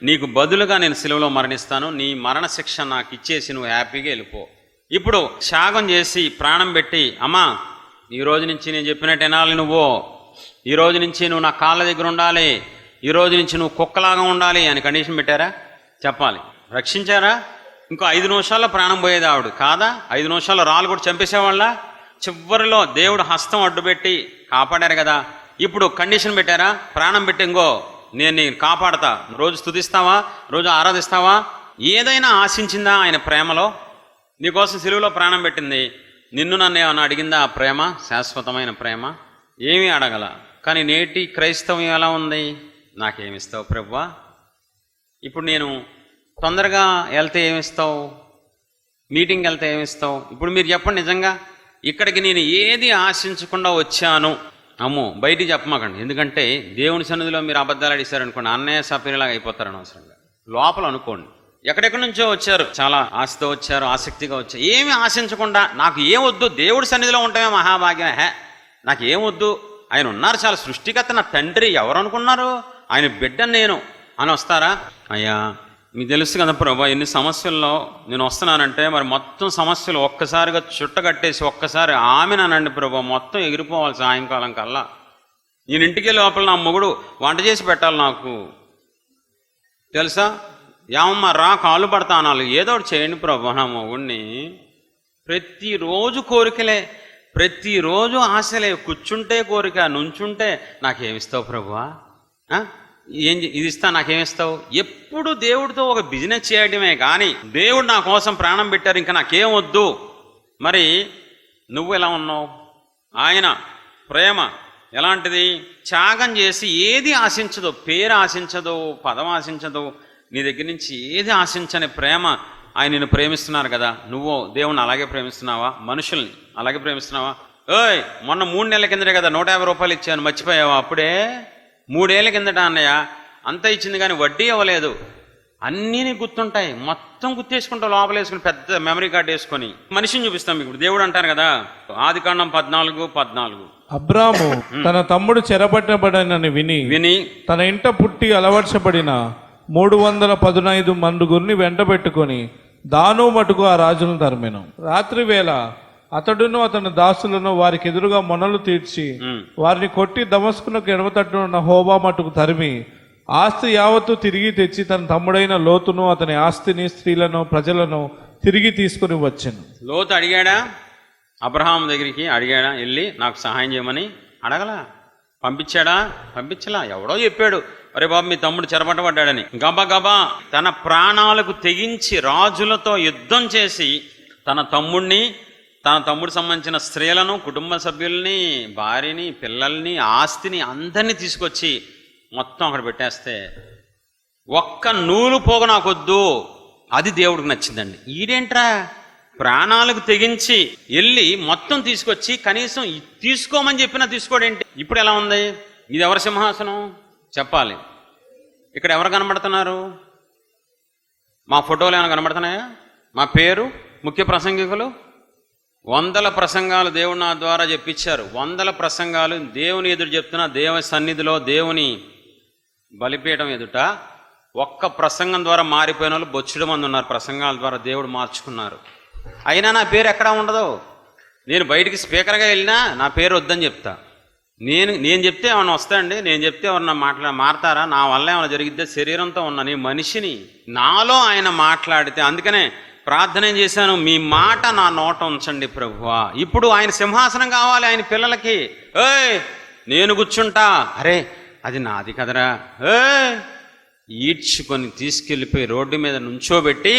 నీకు బదులుగా నేను సిలువలో మరణిస్తాను, నీ మరణ శిక్ష నాకు ఇచ్చేసి నువ్వు హ్యాపీగా వెళ్ళిపో. ఇప్పుడు త్యాగం చేసి ప్రాణం పెట్టి, అమ్మా ఈ రోజు నుంచి నేను చెప్పినట్టు వినాలి, నువ్వు ఈ రోజు నుంచి నువ్వు నా కాళ్ళ దగ్గర ఉండాలి, ఈ రోజు నుంచి నువ్వు కుక్కలాగా ఉండాలి అని కండిషన్ పెట్టారా? చెప్పాలి. రక్షించారా? ఇంకో 5 నిమిషాల్లో ప్రాణం పోయేది ఆవిడ కాదా? 5 నిమిషాల్లో రాళ్ళు కూడా చంపేసేవాళ్ళ. చివరిలో దేవుడు హస్తం అడ్డుపెట్టి కాపాడారు కదా. ఇప్పుడు కండిషన్ పెట్టారా? ప్రాణం పెట్టి, ఇంకో నేను నీకు కాపాడతా, రోజు స్తుతిస్తావా, రోజు ఆరాధిస్తావా? ఏదైనా ఆశించిందా ఆయన ప్రేమలో? నీకోసం సిలువలో ప్రాణం పెట్టింది. నిన్ను నన్ను ఏమన్నా అడిగిందా? ఆ ప్రేమ శాశ్వతమైన ప్రేమ ఏమీ అడగల. కానీ నేటి క్రైస్తవం ఎలా ఉంది? నాకేమిస్తావు ప్రభువా? ఇప్పుడు నేను తొందరగా వెళ్తే ఏమిస్తావు? మీటింగ్కి వెళ్తే ఏమిస్తావు? ఇప్పుడు మీరు చెప్పండి నిజంగా, ఇక్కడికి నేను ఏది ఆశించకుండా వచ్చాను. అమ్మో, బయటికి చెప్పమాకండి. ఎందుకంటే దేవుని సన్నిధిలో మీరు అబద్ధాలు అడిగారనుకోండి, అన్నయ్య సపీరిలాగా అయిపోతారు అనవసరంగా. లోపల అనుకోండి, ఎక్కడెక్కడి నుంచో వచ్చారు, చాలా ఆశతో వచ్చారు, ఆసక్తిగా వచ్చారు. ఏమి ఆశించకుండా నాకు ఏం వద్దు, దేవుడి సన్నిధిలో ఉంటామే మహాభాగ్యం, నాకు ఏం వద్దు, ఆయన ఉన్నారు చాలా, సృష్టికర్త నా తండ్రి, ఎవరు అనుకున్నారు, ఆయన బిడ్డ నేను అని వస్తారా? అయ్యా మీకు తెలుసు కదా ప్రభా, ఎన్ని సమస్యల్లో నేను వస్తున్నానంటే మరి మొత్తం సమస్యలు ఒక్కసారిగా చుట్టగట్టేసి ఒక్కసారి ఆమెనానండి ప్రభా, మొత్తం ఎగిరిపోవాలి సాయంకాలం కల్లా. నేను ఇంటికి లోపల నా మొగుడు వంట చేసి పెట్టాలి నాకు, తెలుసా, ఏమమ్మా రా కాళ్ళు పడతా అనాలి, ఏదో ఒకటి చేయండి ప్రభా నా మొగుడిని. ప్రతిరోజు కోరికలే, ప్రతిరోజు ఆశలే, కూర్చుంటే కోరిక, నుంచుంటే నాకేమిస్తావు ప్రభువా, ఇది ఇస్తా నాకేమిస్తావు. ఎప్పుడు దేవుడితో ఒక బిజినెస్ చేయడమే కానీ దేవుడు నా కోసం ప్రాణం పెట్టారు, ఇంకా నాకేం వద్దు. మరి నువ్వు ఎలా ఉన్నావు? ఆయన ప్రేమ ఎలాంటిది? త్యాగం చేసి ఏది ఆశించదు, పేరు ఆశించదు, పదం ఆశించదు, నీ దగ్గర నుంచి ఏది ఆశించని ప్రేమ. ఆయన నిన్ను ప్రేమిస్తున్నారు కదా, నువ్వు దేవుణ్ణి అలాగే ప్రేమిస్తున్నావా? మనుషుల్ని అలాగే ప్రేమిస్తున్నావా? ఓయ్ మొన్న 3 నెలల కిందటే కదా 150 రూపాయలు ఇచ్చాను, మర్చిపోయావా? అప్పుడే 3 ఏళ్ళ కిందట అన్నయ్య అంత ఇచ్చింది కానీ వడ్డీ ఇవ్వలేదు. అన్నీ నీకు గుర్తుంటాయి, మొత్తం గుర్తేసుకుంటావు, లోపల వేసుకుని పెద్ద మెమరీ కార్డు వేసుకొని. మనిషిని చూపిస్తాం ఇప్పుడు. దేవుడు అంటారు కదా, ఆదికాండం 14:14, అబ్రాము తన తమ్ముడు చెరపట్టబడనని విని తన ఇంట పుట్టి అలవర్చబడిన 315 మండుగురిని వెంట పెట్టుకొని దాను మటుకు ఆ రాజును తరిమెను. రాత్రి వేళ అతడును అతని దాసులను వారికి ఎదురుగా మొనలు తీర్చి వారిని కొట్టి దమస్కునకు ఎడమతట్టున ఉన్న హోబా మటుకు తరిమి ఆస్తి యావత్తు తిరిగి తెచ్చి తన తమ్ముడైన లోతును అతని ఆస్తిని, స్త్రీలను, ప్రజలను తిరిగి తీసుకుని వచ్చాను. లోతు అడిగాడా? అబ్రహాం దగ్గరికి అడిగాడా? వెళ్ళి నాకు సహాయం చేయమని అడగలా. పంపించాడా? పంపించలా. ఎవడో చెప్పాడు, అరే బాబు మీ తమ్ముడు చెరపట్టబడ్డాడని. గబగబా తన ప్రాణాలకు తెగించి రాజులతో యుద్ధం చేసి తన తమ్ముడిని, తన తమ్ముడు సంబంధించిన స్త్రీలను, కుటుంబ సభ్యుల్ని, భార్యని, పిల్లల్ని, ఆస్తిని అందరినీ తీసుకొచ్చి మొత్తం అక్కడ పెట్టేస్తే ఒక్క నూలు పోగ నాకొద్దు, అది దేవుడికి నచ్చిందండి. ఈడేంట్రా ప్రాణాలకు తెగించి వెళ్ళి మొత్తం తీసుకొచ్చి కనీసం తీసుకోమని చెప్పినా తీసుకోడేంటి? ఇప్పుడు ఎలా ఉంది? ఇది ఎవరి సింహాసనం చెప్పాలి? ఇక్కడ ఎవరు కనబడుతున్నారు? మా ఫోటోలు ఏమైనా కనబడుతున్నాయా? మా పేరు, ముఖ్య ప్రసంగికులు, 100 ప్రసంగాలు దేవుడు నా ద్వారా చెప్పించారు. 100 ప్రసంగాలు దేవుని ఎదురు చెప్తున్నా, దేవుని సన్నిధిలో, దేవుని బలిపీఠం ఎదుట. ఒక్క ప్రసంగం ద్వారా మారిపోయిన వాళ్ళు బొచ్చుడు మంది ఉన్నారు. ప్రసంగాల ద్వారా దేవుడు మార్చుకున్నారు. అయినా నా పేరు ఎక్కడా ఉండదు. నేను బయటికి స్పీకర్గా వెళ్ళినా నా పేరు వద్దని చెప్తా. నేను చెప్తే ఏమన్నా వస్తాయండి? నేను చెప్తే ఎవరన్నా మారతారా? నా వల్ల ఏమైనా జరిగిద్దే? శరీరంతో ఉన్న నీ మనిషిని నాలో ఆయన మాట్లాడితే, అందుకనే ప్రార్థన ఏం చేశాను, మీ మాట నా నోట ఉంచండి ప్రభువా. ఇప్పుడు ఆయన సింహాసనం కావాలి ఆయన పిల్లలకి. ఏయ్ నేను కూర్చుంటా, అరే అది నాది కదరా, ఈడ్చుకొని తీసుకెళ్ళిపోయి రోడ్డు మీద నుంచోబెట్టి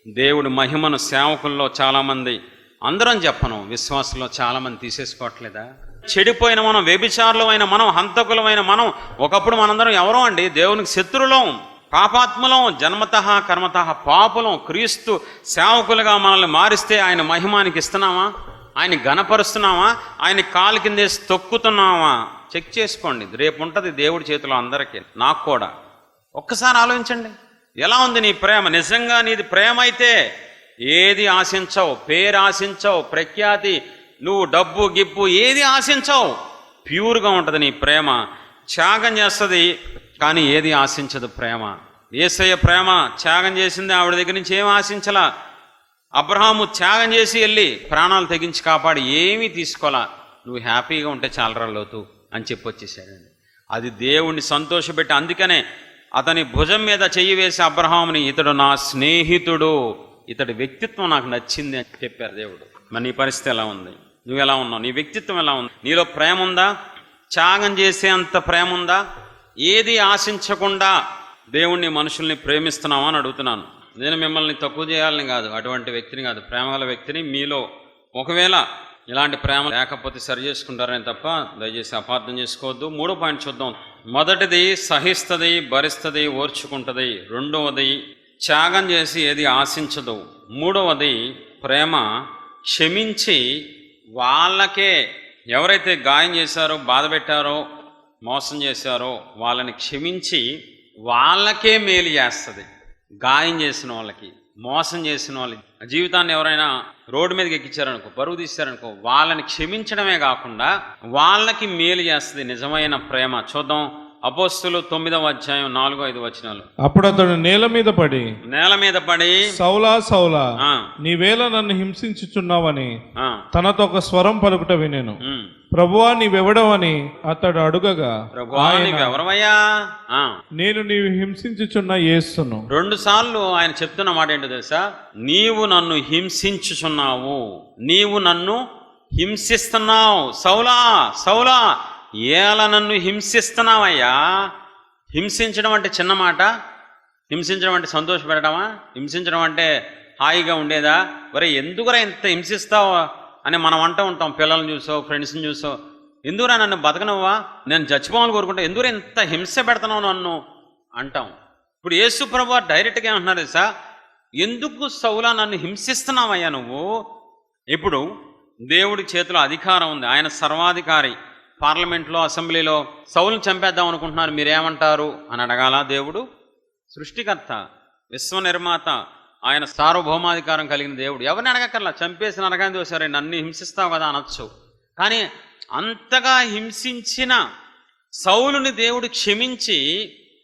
దేవుడి మహిమను సేవకుల్లో చాలామంది, అందరం చెప్పను, విశ్వాసంలో చాలామంది తీసేసుకోవట్లేదా? చెడిపోయిన మనం, వ్యభిచారులమైన మనం, హంతకులమైన మనం, ఒకప్పుడు మనందరం ఎవరో అండి, దేవునికి శత్రులం, పాపాత్ములం, జన్మతః కర్మతః పాపులం. క్రీస్తు సేవకులుగా మనల్ని మారిస్తే ఆయన మహిమానికి ఇస్తున్నామా? ఆయన ఘనపరుస్తున్నామా? ఆయన కాలు కిందేసి తొక్కుతున్నామా? చెక్ చేసుకోండి. రేపు ఉంటుంది దేవుడి చేతిలో అందరికీ, నాకు కూడా. ఒక్కసారి ఆలోచించండి, ఎలా ఉంది నీ ప్రేమ? నిజంగా నీది ప్రేమ అయితే ఏది ఆశించవు, పేరు ఆశించవు, ప్రఖ్యాతి, నువ్వు డబ్బు గిప్పు ఏది ఆశించవు. ప్యూర్గా ఉంటుంది నీ ప్రేమ, త్యాగం చేస్తుంది కానీ ఏది ఆశించదు ప్రేమ. యేసయ్య ప్రేమ త్యాగం చేసింది, ఆవిడ దగ్గర నుంచి ఏం ఆశించలా. అబ్రహాము త్యాగం చేసి వెళ్ళి ప్రాణాలు తెగించి కాపాడి ఏమీ తీసుకోవాలా. నువ్వు హ్యాపీగా ఉంటే చాలరా లోతు అని చెప్పి వచ్చేసాడండి. అది దేవుణ్ణి సంతోషపెట్టి, అందుకనే అతని భుజం మీద చెయ్యి వేసి అబ్రహాముని, ఇతడు నా స్నేహితుడు, ఇతడి వ్యక్తిత్వం నాకు నచ్చింది అని చెప్పారు దేవుడు. మరి నీ పరిస్థితి ఎలా ఉంది? నువ్వు ఎలా ఉన్నావు? నీ వ్యక్తిత్వం ఎలా ఉంది? నీలో ప్రేమ ఉందా? త్యాగం చేసే అంత ప్రేమ ఉందా? ఏది ఆశించకుండా దేవుణ్ణి, మనుషుల్ని ప్రేమిస్తున్నావా అని అడుగుతున్నాను. నేను మిమ్మల్ని తక్కువ చేయాలని కాదు, అటువంటి వ్యక్తిని కాదు, ప్రేమగల వ్యక్తిని. మీలో ఒకవేళ ఇలాంటి ప్రేమ లేకపోతే సరి చేసుకుంటారని తప్ప దయచేసి అపార్థం చేసుకోవద్దు. 3వ పాయింట్ చూద్దాం. మొదటిది సహిస్తుంది, భరిస్తుంది, ఓర్చుకుంటుంది. 2వది త్యాగం చేసి ఏది ఆశించదు. 3వది ప్రేమ క్షమించి వాళ్ళకే, ఎవరైతే గాయం చేశారో, బాధ పెట్టారో, మోసం చేశారో వాళ్ళని క్షమించి వాళ్ళకే మేలు చేస్తుంది. గాయం చేసిన వాళ్ళకి, మోసం చేసిన వాళ్ళ జీవితాన్ని ఎవరైనా రోడ్డు మీదకి ఎక్కించారనుకో, పరువు తీశారనుకో, వాళ్ళని క్షమించడమే కాకుండా వాళ్ళకి మేలు చేస్తుంది నిజమైన ప్రేమ. చూద్దాం అపోస్తులు 9వ అధ్యాయం 4-5 వచనాలు. అప్పుడు అతడు నేల మీద పడి సౌలా సౌలా నీవేళ నన్ను హింసించుచున్నావని తనతో ఒక స్వరం పలుకుట వినెను. ప్రభువా నీవెవడవని అతడు అడుగగా, ప్రభువా నీవెవరమయ్యా? నేను నీవు హింసించుచున్న యేసును. 2 సార్లు ఆయన చెప్తున్న మాట ఏంటో తెలుసా? నీవు నన్ను హింసించుచున్నావు, నీవు నన్ను హింసిస్తున్నావు. సౌలా సౌలా ఏలా నన్ను హింసిస్తున్నావయ్యా? హింసించడం అంటే చిన్న మాట? హింసించడం అంటే సంతోషపెట్టడమా? హింసించడం అంటే హాయిగా ఉండేదా? ఒరే ఎందుకురా ఇంత హింసిస్తావు అని మనం అంటూ ఉంటాం. పిల్లల్ని చూసో, ఫ్రెండ్స్ని చూసో, ఎందుకురా నన్ను బతకనవ్వా, నేను చచ్చిపోవాలని కోరుకుంటా, ఎందుకు ఇంత హింస పెడుతున్నావు నన్ను అంటాం. ఇప్పుడు యేసు ప్రభువు డైరెక్ట్గా ఏమంటున్నారు తెలుసా? ఎందుకు సౌలా నన్ను హింసిస్తున్నావయ్యా నువ్వు? ఇప్పుడు దేవుడి చేతిలో అధికారం ఉంది, ఆయన సర్వాధికారి. పార్లమెంట్లో, అసెంబ్లీలో సౌలుని చంపేద్దాం అనుకుంటున్నారు, మీరేమంటారు అని అడగాల దేవుడు? సృష్టికర్త, విశ్వ నిర్మాత, ఆయన సార్వభౌమాధికారం కలిగిన దేవుడు. ఎవరిని అడగక్కర్లా, చంపేసిన అడగండి సరే నన్ను హింసిస్తావు కదా అనొచ్చు. కానీ అంతగా హింసించిన సౌలుని దేవుడు క్షమించి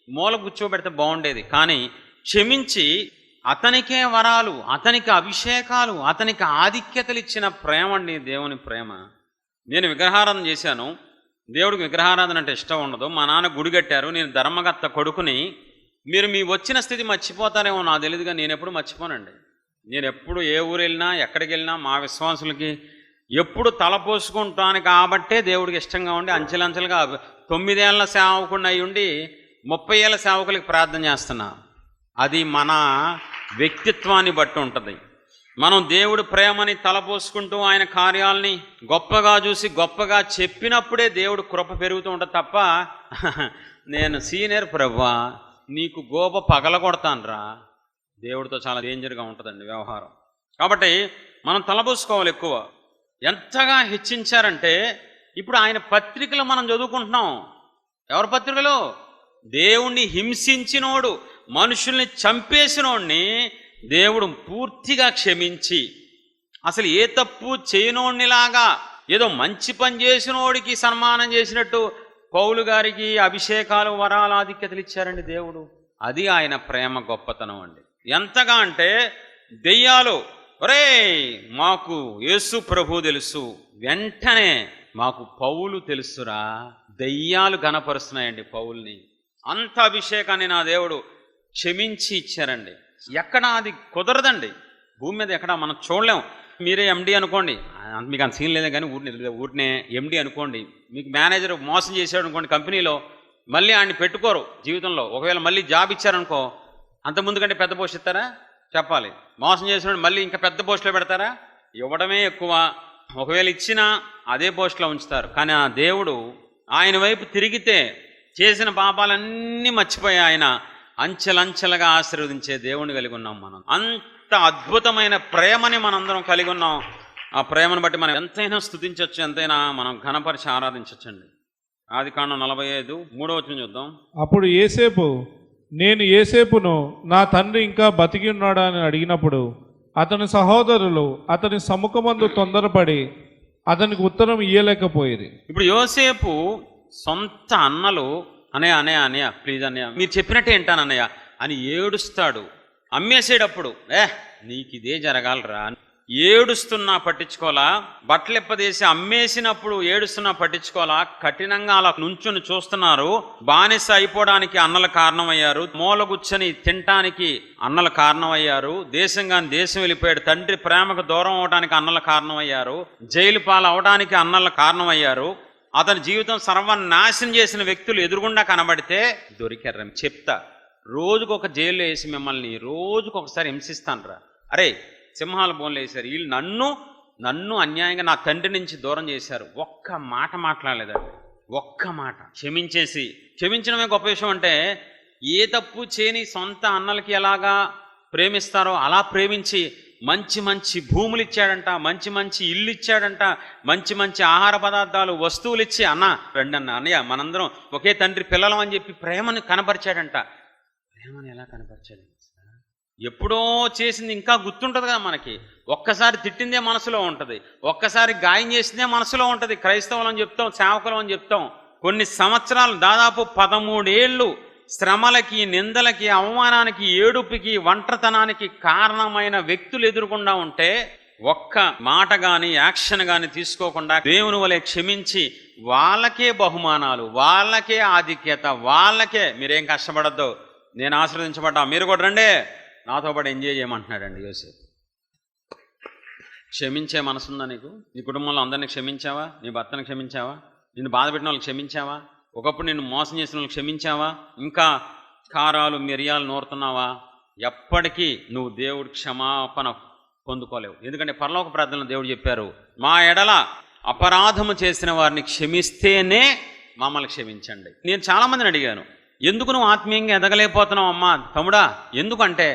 మూల కూర్చోబెడితే బాగుండేది. కానీ క్షమించి అతనికే వరాలు, అతనికి అభిషేకాలు, అతనికి ఆధిక్యతలు ఇచ్చిన ప్రేమ అండి దేవుని ప్రేమ. నేను విగ్రహారాధన చేశాను, దేవుడికి విగ్రహారాధన అంటే ఇష్టం ఉండదు. మా నాన్న గుడి కట్టారు, నేను ధర్మకర్త కొడుకుని. మీరు మీ వచ్చిన స్థితి మర్చిపోతారేమో నాకు తెలియదుగా, నేను ఎప్పుడు మర్చిపోనండి. నేను ఎప్పుడు ఏ ఊరు వెళ్ళినా, ఎక్కడికి వెళ్ళినా మా విశ్వాసులకి ఎప్పుడు తలపోసుకుంటాను. కాబట్టే దేవుడికి ఇష్టంగా ఉండి అంచెలంచెలుగా 9 ఏళ్ల సేవకుడిని అయి ఉండి 30 ఏళ్ల సేవకులకి ప్రార్థన చేస్తున్నా. అది మన వ్యక్తిత్వాన్ని బట్టి ఉంటుంది. మనం దేవుడి ప్రేమని తలపోసుకుంటూ ఆయన కార్యాలని గొప్పగా చూసి గొప్పగా చెప్పినప్పుడే దేవుడు కృప పెరుగుతూ ఉంటుంది తప్ప నేను సీనియర్ ప్రభువా నీకు గోప పగలగొడతానురా, దేవుడితో చాలా డేంజర్గా ఉంటుందండి వ్యవహారం. కాబట్టి మనం తలపోసుకోవాలి ఎక్కువ. ఎంతగా హెచ్చించారంటే ఇప్పుడు ఆయన పత్రికలు మనం చదువుకుంటున్నాం. ఎవరి పత్రికలు? దేవుణ్ణి హింసించినోడు, మనుషుల్ని చంపేసినోడిని దేవుడు పూర్తిగా క్షమించి, అసలు ఏ తప్పు చేయనోడినిలాగా ఏదో మంచి పని చేసినోడికి సన్మానం చేసినట్టు పౌలు గారికి అభిషేకాలు, వరాలు, ఆధిక్యతలు ఇచ్చారండి దేవుడు. అది ఆయన ప్రేమ గొప్పతనం అండి. ఎంతగా అంటే దెయ్యాలు, ఒరే మాకు యేసు ప్రభు తెలుసు, వెంటనే మాకు పౌలు తెలుసురా, దెయ్యాలు గణపరుస్తున్నాయండి పౌల్ని. అంత అభిషేకాన్ని నా దేవుడు క్షమించి ఇచ్చారండి. ఎక్కడ అది కుదరదండి, భూమి మీద ఎక్కడ మనం చూడలేం. మీరే ఎండి అనుకోండి, మీకు అంత సీన్ లేదే కానీ ఊరినే ఎండి అనుకోండి, మీకు మేనేజర్ మోసం చేశాడు అనుకోండి కంపెనీలో, మళ్ళీ ఆయన్ని పెట్టుకోరు జీవితంలో. ఒకవేళ మళ్ళీ జాబ్ ఇచ్చారనుకో, అంతకుముందు కంటే పెద్ద పోస్ట్ ఇస్తారా? చెప్పాలి. మోసం చేసినాడు మళ్ళీ ఇంకా పెద్ద పోస్టులో పెడతారా? ఇవ్వడమే ఎక్కువ. ఒకవేళ ఇచ్చినా అదే పోస్టులో ఉంచుతారు. కానీ ఆ దేవుడు ఆయన వైపు తిరిగితే చేసిన పాపాలన్నీ మర్చిపోయి ఆయన అంచెలంచెలుగా ఆశీర్వదించే దేవుని కలిగి ఉన్నాం మనం. అంత అద్భుతమైన ప్రేమని మనందరం కలిగి ఉన్నాం. ఆ ప్రేమను బట్టి మనం ఎంతైనా స్తుతించవచ్చు, ఎంతైనా మనం ఘనపరిచి ఆరాధించవచ్చండి. ఆదికాండం 45:3 చూద్దాం. అప్పుడు యేసేపు, నేను యేసేపును నా తండ్రి ఇంకా బతికి ఉన్నాడా అని అడిగినప్పుడు అతని సహోదరులు అతని సముఖమందు తొందరపడి అతనికి ఉత్తరం ఇయ్యలేకపోయేది. ఇప్పుడు యోసేపు సొంత అన్నలు అన్నయ్య ప్లీజ్ అన్నయ్య మీరు చెప్పినట్టే ఏంటాను అన్నయ్య అని ఏడుస్తాడు. అమ్మేసేటప్పుడు నీకు ఇదే జరగాలరా ఏడుస్తున్నా పట్టించుకోవాలా, బట్టలెప్పదేసి అమ్మేసినప్పుడు ఏడుస్తున్నా పట్టించుకోవాలా, కఠినంగా అలా నుంచుని చూస్తున్నారు. బానిస అయిపోవడానికి అన్నలు కారణమయ్యారు, మూలగుచ్చని తినటానికి అన్నలు కారణమయ్యారు, దేశం వెళ్ళిపోయాడు, తండ్రి ప్రేమకు దూరం అవడానికి అన్నలు కారణమయ్యారు, జైలు పాలు అవడానికి అన్నలు కారణమయ్యారు. అతని జీవితం సర్వనాశనం చేసిన వ్యక్తులు ఎదురుగుండా కనబడితే దొరికారు. చెప్తా, రోజుకొక జైల్లో వేసి మిమ్మల్ని రోజుకొకసారి హింసిస్తాను రా, అరే సింహాల బోన్లు వేశారు, వీళ్ళు నన్ను అన్యాయంగా నా తండ్రి నుంచి దూరం చేశారు. ఒక్క మాట మాట్లాడలేదండి, ఒక్క మాట క్షమించడమే గొప్ప విషయం. అంటే ఏ తప్పు చేయని సొంత అన్నలకి ఎలాగా ప్రేమిస్తారో అలా ప్రేమించి మంచి మంచి భూములు ఇచ్చాడంట, మంచి మంచి ఇల్లు ఇచ్చాడంట, మంచి మంచి ఆహార పదార్థాలు వస్తువులు ఇచ్చి రండి అన్నయ్య మనందరం ఒకే తండ్రి పిల్లలం అని చెప్పి ప్రేమను కనపరిచాడంట. ప్రేమను ఎలా కనపరిచాడు? ఎప్పుడో చేసింది ఇంకా గుర్తుంటుంది కదా మనకి. ఒక్కసారి తిట్టిందే మనసులో ఉంటుంది, ఒక్కసారి గాయం చేసిందే మనసులో ఉంటుంది. క్రైస్తవులు అని చెప్తాం, సేవకులు అని చెప్తాం. కొన్ని సంవత్సరాలు, దాదాపు 13 ఏళ్ళు శ్రమలకి, నిందలకి, అవమానానికి, ఏడుపుకి, ఒంటరితనానికి కారణమైన వ్యక్తులు ఎదురుకుండా ఉంటే ఒక్క మాట కానీ యాక్షన్ కానీ తీసుకోకుండా దేవుని వలె క్షమించి వాళ్ళకే బహుమానాలు, వాళ్ళకే ఆధిక్యత, వాళ్ళకే మీరేం కష్టపడద్దు, నేను ఆశీర్వదించబడ్డా, మీరు కూడా రండి నాతో పాటు ఎంజాయ్ చేయమంటున్నాడండి యోసేపు. క్షమించే మనసుందా నీకు? నీ కుటుంబంలో అందరినీ క్షమించావా? నీ భర్తను క్షమించావా? నిన్ను బాధ పెట్టిన వాళ్ళకి క్షమించావా? ఒకప్పుడు నిన్ను మోసం చేసిన వాళ్ళకి క్షమించావా? ఇంకా కారాలు మిరియాలు నూరుతున్నావా? ఎప్పటికీ నువ్వు దేవుడి క్షమాపణ పొందుకోలేవు. ఎందుకంటే పరలోక ప్రార్థనలో దేవుడు చెప్పారు, మా ఎడల అపరాధము చేసిన వారిని క్షమిస్తేనే మమ్మల్ని క్షమించండి. నేను చాలామందిని అడిగాను, ఎందుకు నువ్వు ఆత్మీయంగా ఎదగలేకపోతున్నావు అమ్మా తమ్ముడా? ఎందుకంటే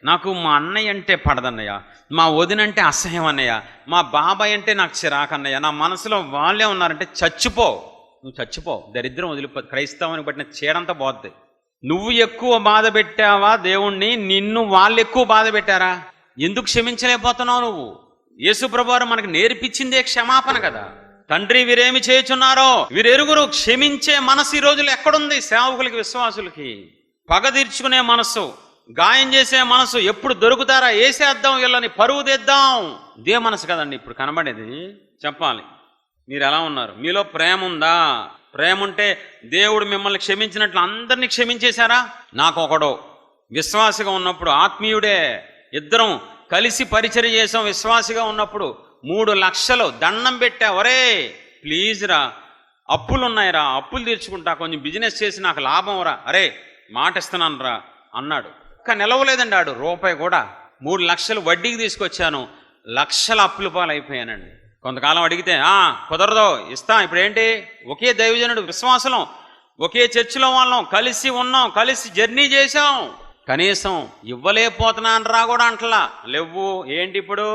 నాకు మా అన్నయ్య అంటే పడదన్నయ్య, మా వదినంటే అసహ్యం అన్నయ్య, మా బాబాయ్ అంటే నాకు చిరాకు అన్నయ్య, నా మనసులో వాళ్ళే ఉన్నారంటే చచ్చిపో, నువ్వు చచ్చిపో, దరిద్రం వదిలిపో, క్రైస్తవానికి పట్టిన చీడంతా పోద్ది. నువ్వు ఎక్కువ బాధ పెట్టావా దేవుణ్ణి? నిన్ను వాళ్ళు ఎక్కువ బాధ పెట్టారా? ఎందుకు క్షమించలేకపోతున్నావు నువ్వు? యేసు ప్రభువారు మనకు నేర్పించిందే క్షమాపణ కదా. తండ్రి వీరేమి చేయుచున్నారో వీరెరుగురు, క్షమించే మనసు ఈ రోజులు ఎక్కడుంది సేవకులకి, విశ్వాసులకి? పగ తీర్చుకునే మనసు, గాయం చేసే మనసు ఎప్పుడు దొరుకుతారా? వేసేద్దాం వీళ్ళని, పరువు తెద్దాం, ఇదే మనసు కదండి ఇప్పుడు కనబడేది. చెప్పాలి, మీరు ఎలా ఉన్నారు? మీలో ప్రేమ ఉందా? ప్రేమ ఉంటే దేవుడు మిమ్మల్ని క్షమించినట్లు అందరినీ క్షమించేశారా? నాకు ఒకడు విశ్వాసిగా ఉన్నప్పుడు, ఆత్మీయుడే, ఇద్దరం కలిసి పరిచర్య చేసాం. విశ్వాసిగా ఉన్నప్పుడు 3 లక్షలు దండం పెట్టా, ఒరే ప్లీజ్ రా, అప్పులు ఉన్నాయిరా, అప్పులు తీర్చుకుంటా, కొంచెం బిజినెస్ చేసి నాకు లాభం రా, అరే మాట ఇస్తున్నాను రా అన్నాడు. ఇంకా నిలవలేదండి ఆడు రూపాయి కూడా. 3 లక్షలు వడ్డీకి తీసుకొచ్చాను, లక్షల అప్పుల పాలు అయిపోయానండి. కొంతకాలం అడిగితే కుదరదు, ఇస్తా. ఇప్పుడు ఏంటి? ఒకే దైవజనుడు, విశ్వాసం, ఒకే చర్చిలో వాళ్ళం, కలిసి ఉన్నాం, కలిసి జర్నీ చేసాం, కనీసం ఇవ్వలేకపోతున్నాను రా కూడా అంటలా లేవు. ఏంటి ఇప్పుడు?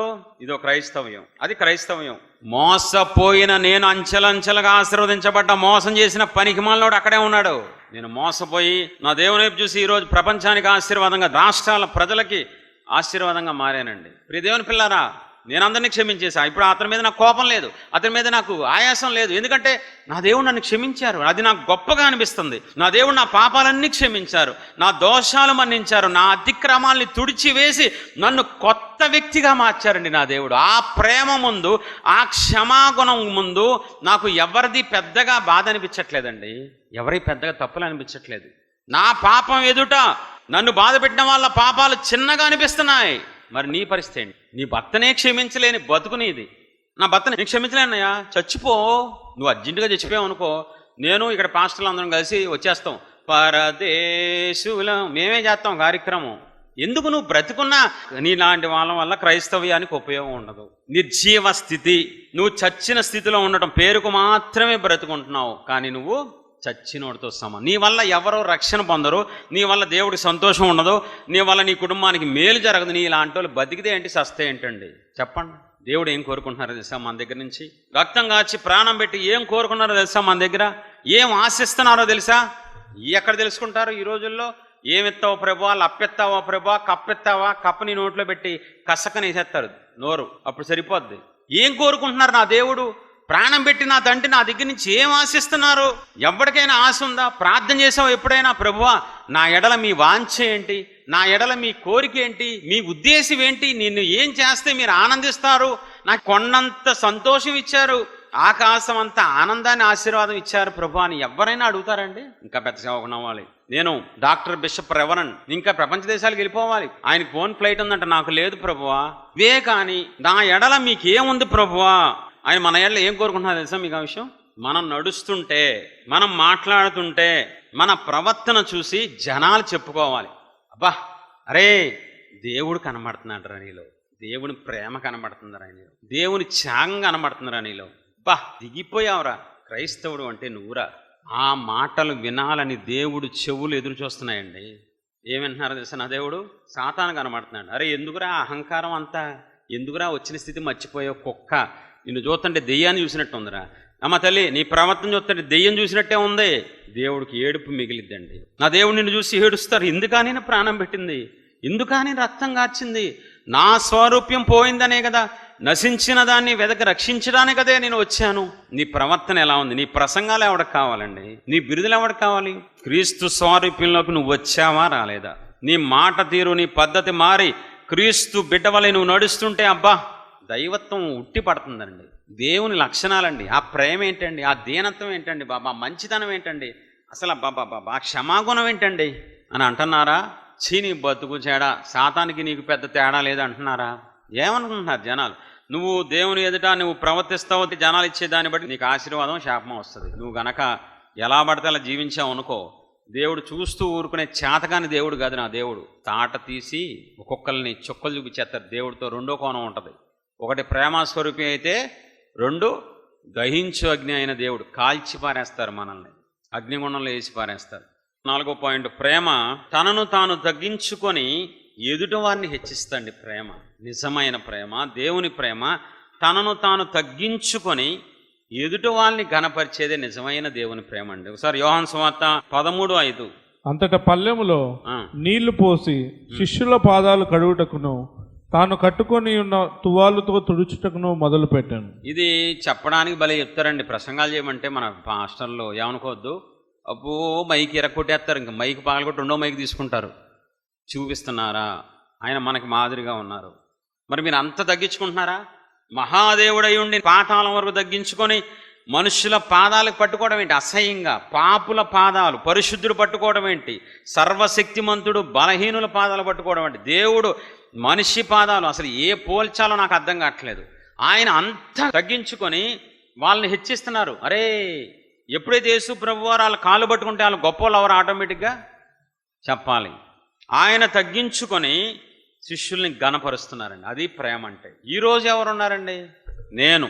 ఇదో క్రైస్తవ్యం, అది క్రైస్తవ్యం. మోసపోయిన నేను అంచెలంచెలుగా ఆశీర్వదించబడ్డ, మోసం చేసిన పనికిమాలినోడు అక్కడే ఉన్నాడు. నేను మోసపోయి నా దేవుని వైపు చూసి ఈరోజు ప్రపంచానికి ఆశీర్వాదంగా, రాష్ట్రాల ప్రజలకి ఆశీర్వాదంగా మారానండి. ప్రియ దేవుని పిల్లారా, నేను అందరినీ క్షమించేసా. ఇప్పుడు అతని మీద నాకు కోపం లేదు, అతని మీద నాకు ఆయాసం లేదు. ఎందుకంటే నా దేవుడు నన్ను క్షమించారు, అది నాకు గొప్పగా అనిపిస్తుంది. నా దేవుడు నా పాపాలన్నీ క్షమించారు, నా దోషాలు మన్నించారు, నా అతిక్రమాల్ని తుడిచివేసి నన్ను కొత్త వ్యక్తిగా మార్చారండి నా దేవుడు. ఆ ప్రేమ ముందు, ఆ క్షమాగుణం ముందు నాకు ఎవరిది పెద్దగా బాధ అనిపించట్లేదండి, ఎవరి పెద్దగా తప్పులు అనిపించట్లేదు. నా పాపం ఎదుట నన్ను బాధ పెట్టిన వాళ్ళ పాపాలు చిన్నగా అనిపిస్తున్నాయి. మరి నీ పరిస్థితి ఏంటి? నీ భర్తనే క్షమించలేని బతుకు నీది. నా భర్తని నేను క్షమించలేనయ్యా, చచ్చిపో. నువ్వు అర్జెంటుగా చచ్చిపోయావు అనుకో, నేను ఇక్కడ పాస్టర్లు అందరం కలిసి వచ్చేస్తాం, పరదేశులం మేమే చేస్తాం కార్యక్రమం. ఎందుకు? నువ్వు బ్రతుకున్నా నీలాంటి వాళ్ళ వల్ల క్రైస్తవ్యానికి ఉపయోగం ఉండదు. నిర్జీవ స్థితి, నువ్వు చచ్చిన స్థితిలో ఉండటం, పేరుకు మాత్రమే బ్రతుకుంటున్నావు, కానీ నువ్వు చచ్చినోడితో సమ. నీ వల్ల ఎవరో రక్షణ పొందరు, నీ వల్ల దేవుడికి సంతోషం ఉండదు, నీ వల్ల నీ కుటుంబానికి మేలు జరగదు. నీ ఇలాంటి వాళ్ళు బతికితే ఏంటి, సస్తే ఏంటండి? చెప్పండి. దేవుడు ఏం కోరుకుంటున్నారో తెలుసా మన దగ్గర నుంచి? రక్తం కాచి ప్రాణం పెట్టి ఏం కోరుకున్నారో తెలుసా మన దగ్గర? ఏం ఆశిస్తున్నారో తెలుసా? ఎక్కడ తెలుసుకుంటారు ఈ రోజుల్లో? ఏమిస్తావో ప్రభువా, లప్పెత్తావా ప్రభువా, కప్పెత్తావా, కప్పని నోట్లో పెట్టి కసకనేసేస్తారు నోరు, అప్పుడు సరిపోద్ది. ఏం కోరుకుంటున్నారు నా దేవుడు? ప్రాణం పెట్టి నా తండ్రి నా దగ్గర నుంచి ఏం ఆశిస్తున్నారు? ఎవరికైనా ఆశ ఉందా? ప్రార్థన చేసావు ఎప్పుడైనా, ప్రభువా నా ఎడల మీ వాంఛ ఏంటి, నా ఎడల మీ కోరిక ఏంటి, మీ ఉద్దేశం ఏంటి, నిన్ను ఏం చేస్తే మీరు ఆనందిస్తారు? నాకు కొండంత సంతోషం ఇచ్చారు, ఆకాశం అంత ఆనందాన్ని, ఆశీర్వాదం ఇచ్చారు ప్రభు అని ఎవరైనా అడుగుతారండి? ఇంకా పెద్ద సేవకుని అవ్వాలి, నేను డాక్టర్ బిషప్ రెవరెండ్, ఇంకా ప్రపంచ దేశాలకు వెళ్ళిపోవాలి, ఆయనకి ఫోన్ ఫ్లైట్ ఉందంట, నాకు లేదు ప్రభువా. ఇవే కానీ నా ఎడల మీకేముంది ప్రభువా? ఆయన మన ఎడల ఏం కోరుకుంటున్నారు తెలుసా మీకు ఆ విషయం? మనం నడుస్తుంటే, మనం మాట్లాడుతుంటే, మన ప్రవర్తన చూసి జనాలు చెప్పుకోవాలి, అబ్బా అరే దేవుడు కనబడుతున్నాడు నీలో, దేవుని ప్రేమ కనబడుతుందిరా నీలో, దేవుని త్యాగం కనబడుతుందిరా నీలో, బా దిగిపోయావురా, క్రైస్తవుడు అంటే నువ్వురా. ఆ మాటలు వినాలని దేవుడు చెవులు ఎదురు చూస్తున్నాయండి. ఏమంటున్నారో తెలుసా నా దేవుడు? సాతాను కనబడుతున్నాడు, అరే ఎందుకురా అహంకారం అంతా, ఎందుకురా వచ్చిన స్థితి మర్చిపోయావు, కుక్క నిన్ను చూస్తుంటే దెయ్యాన్ని చూసినట్టు ఉందిరా, అమ్మ తల్లి నీ ప్రవర్తన చూస్తుంటే దెయ్యం చూసినట్టే ఉంది. దేవుడికి ఏడుపు మిగిలిద్దండి. నా దేవుడు నిన్ను చూసి ఏడుస్తారు, ఎందుకా నేను ప్రాణం పెట్టింది, ఎందుకని రక్తం కార్చింది? నా స్వరూప్యం పోయిందనే కదా, నశించిన దాన్ని వెదకి రక్షించడానే కదే నేను వచ్చాను. నీ ప్రవర్తన ఎలా ఉంది? నీ ప్రసంగాలు ఎవరికి కావాలండి? నీ బిరుదులు ఎవరికి కావాలి? క్రీస్తు స్వరూప్యంలోకి నువ్వు వచ్చావా రాలేదా? నీ మాట తీరు, నీ పద్ధతి మారి క్రీస్తు బిడ్డవలే నువ్వు నడుస్తుంటే అబ్బా దైవత్వం ఉట్టి పడుతుందండి. దేవుని లక్షణాలండి. ఆ ప్రేమ ఏంటండి? ఆ దీనత్వం ఏంటండి బాబా? మంచితనం ఏంటండి? అసలు బాబా ఆ క్షమాగుణం ఏంటండి అని అంటున్నారా? నీ బతుకు తేడా, సాతానికి నీకు పెద్ద తేడా లేదంటున్నారా? ఏమనుకుంటున్నారు జనాలు? నువ్వు దేవుని ఎదుట నువ్వు ప్రవర్తిస్తావు, జనాలు ఇచ్చే దాన్ని బట్టి నీకు ఆశీర్వాదం శాపం వస్తుంది. నువ్వు గనక ఎలా పడితే అలా జీవించావు అనుకో, దేవుడు చూస్తూ ఊరుకునే చేతకాని దేవుడు కాదు నా దేవుడు. తాట తీసి ఒక్కొక్కరిని చుక్కలు చూపించేస్తారు. దేవుడితో రెండో కోణం ఉంటుంది. ఒకటి ప్రేమస్వరూపి అయితే, రెండు దహించు అగ్ని అయిన దేవుడు. కాల్చి పారేస్తారు మనల్ని, అగ్నిగుండంలో వేసి పారేస్తారు. 4వ పాయింట్, ప్రేమ తనను తాను తగ్గించుకొని ఎదుటి వారిని హెచ్చిస్తండి. ప్రేమ, నిజమైన ప్రేమ, దేవుని ప్రేమ తనను తాను తగ్గించుకొని ఎదుటి వాళ్ళని ఘనపరిచేదే నిజమైన దేవుని ప్రేమ అండి. ఒకసారి యోహాను సువార్త 13:5. అంతటా పల్లెములో నీళ్లు పోసి శిష్యుల పాదాలు కడుగుటకును తాను కట్టుకొని ఉన్న తువాలుతో తుడుచుటకును మొదలు పెట్టాను. ఇది చెప్పడానికి భలే చెప్తారండి. ప్రసంగాలు చేయమంటే మన పాస్టర్లు ఏమనుకోవద్దు, అబ్బో మైక్ ఎరక్కొట్టేస్తారు. ఇంకా మైక్ పగలగొట్టి రెండో మైక్ తీసుకుంటారు. చూపిస్తున్నారా? ఆయన మనకి మాదిరిగా ఉన్నారు. మరి మీరు అంత తగ్గించుకుంటున్నారా? మహాదేవుడై ఉండి పాతాళం వరకు తగ్గించుకొని మనుషుల పాదాలకు పట్టుకోవడం ఏంటి? అసహ్యంగా పాపుల పాదాలు, పరిశుద్ధుడు పట్టుకోవడం ఏంటి? సర్వశక్తిమంతుడు బలహీనుల పాదాలు పట్టుకోవడం ఏంటి? దేవుడు మనిషి పాదాలు అసలు ఏ పోల్చాలో నాకు అర్థం కావట్లేదు. ఆయన అంతా తగ్గించుకొని వాళ్ళని హెచ్చిస్తున్నారు. అరే, ఎప్పుడైతే యేసు ప్రభు వారు వాళ్ళ కాళ్ళు పట్టుకుంటే వాళ్ళు గొప్పలు ఎవరు ఆటోమేటిక్గా చెప్పాలి. ఆయన తగ్గించుకొని శిష్యుల్ని ఘనపరుస్తున్నారండి. అది ప్రేమ అంటే. ఈరోజు ఎవరున్నారండి? నేను,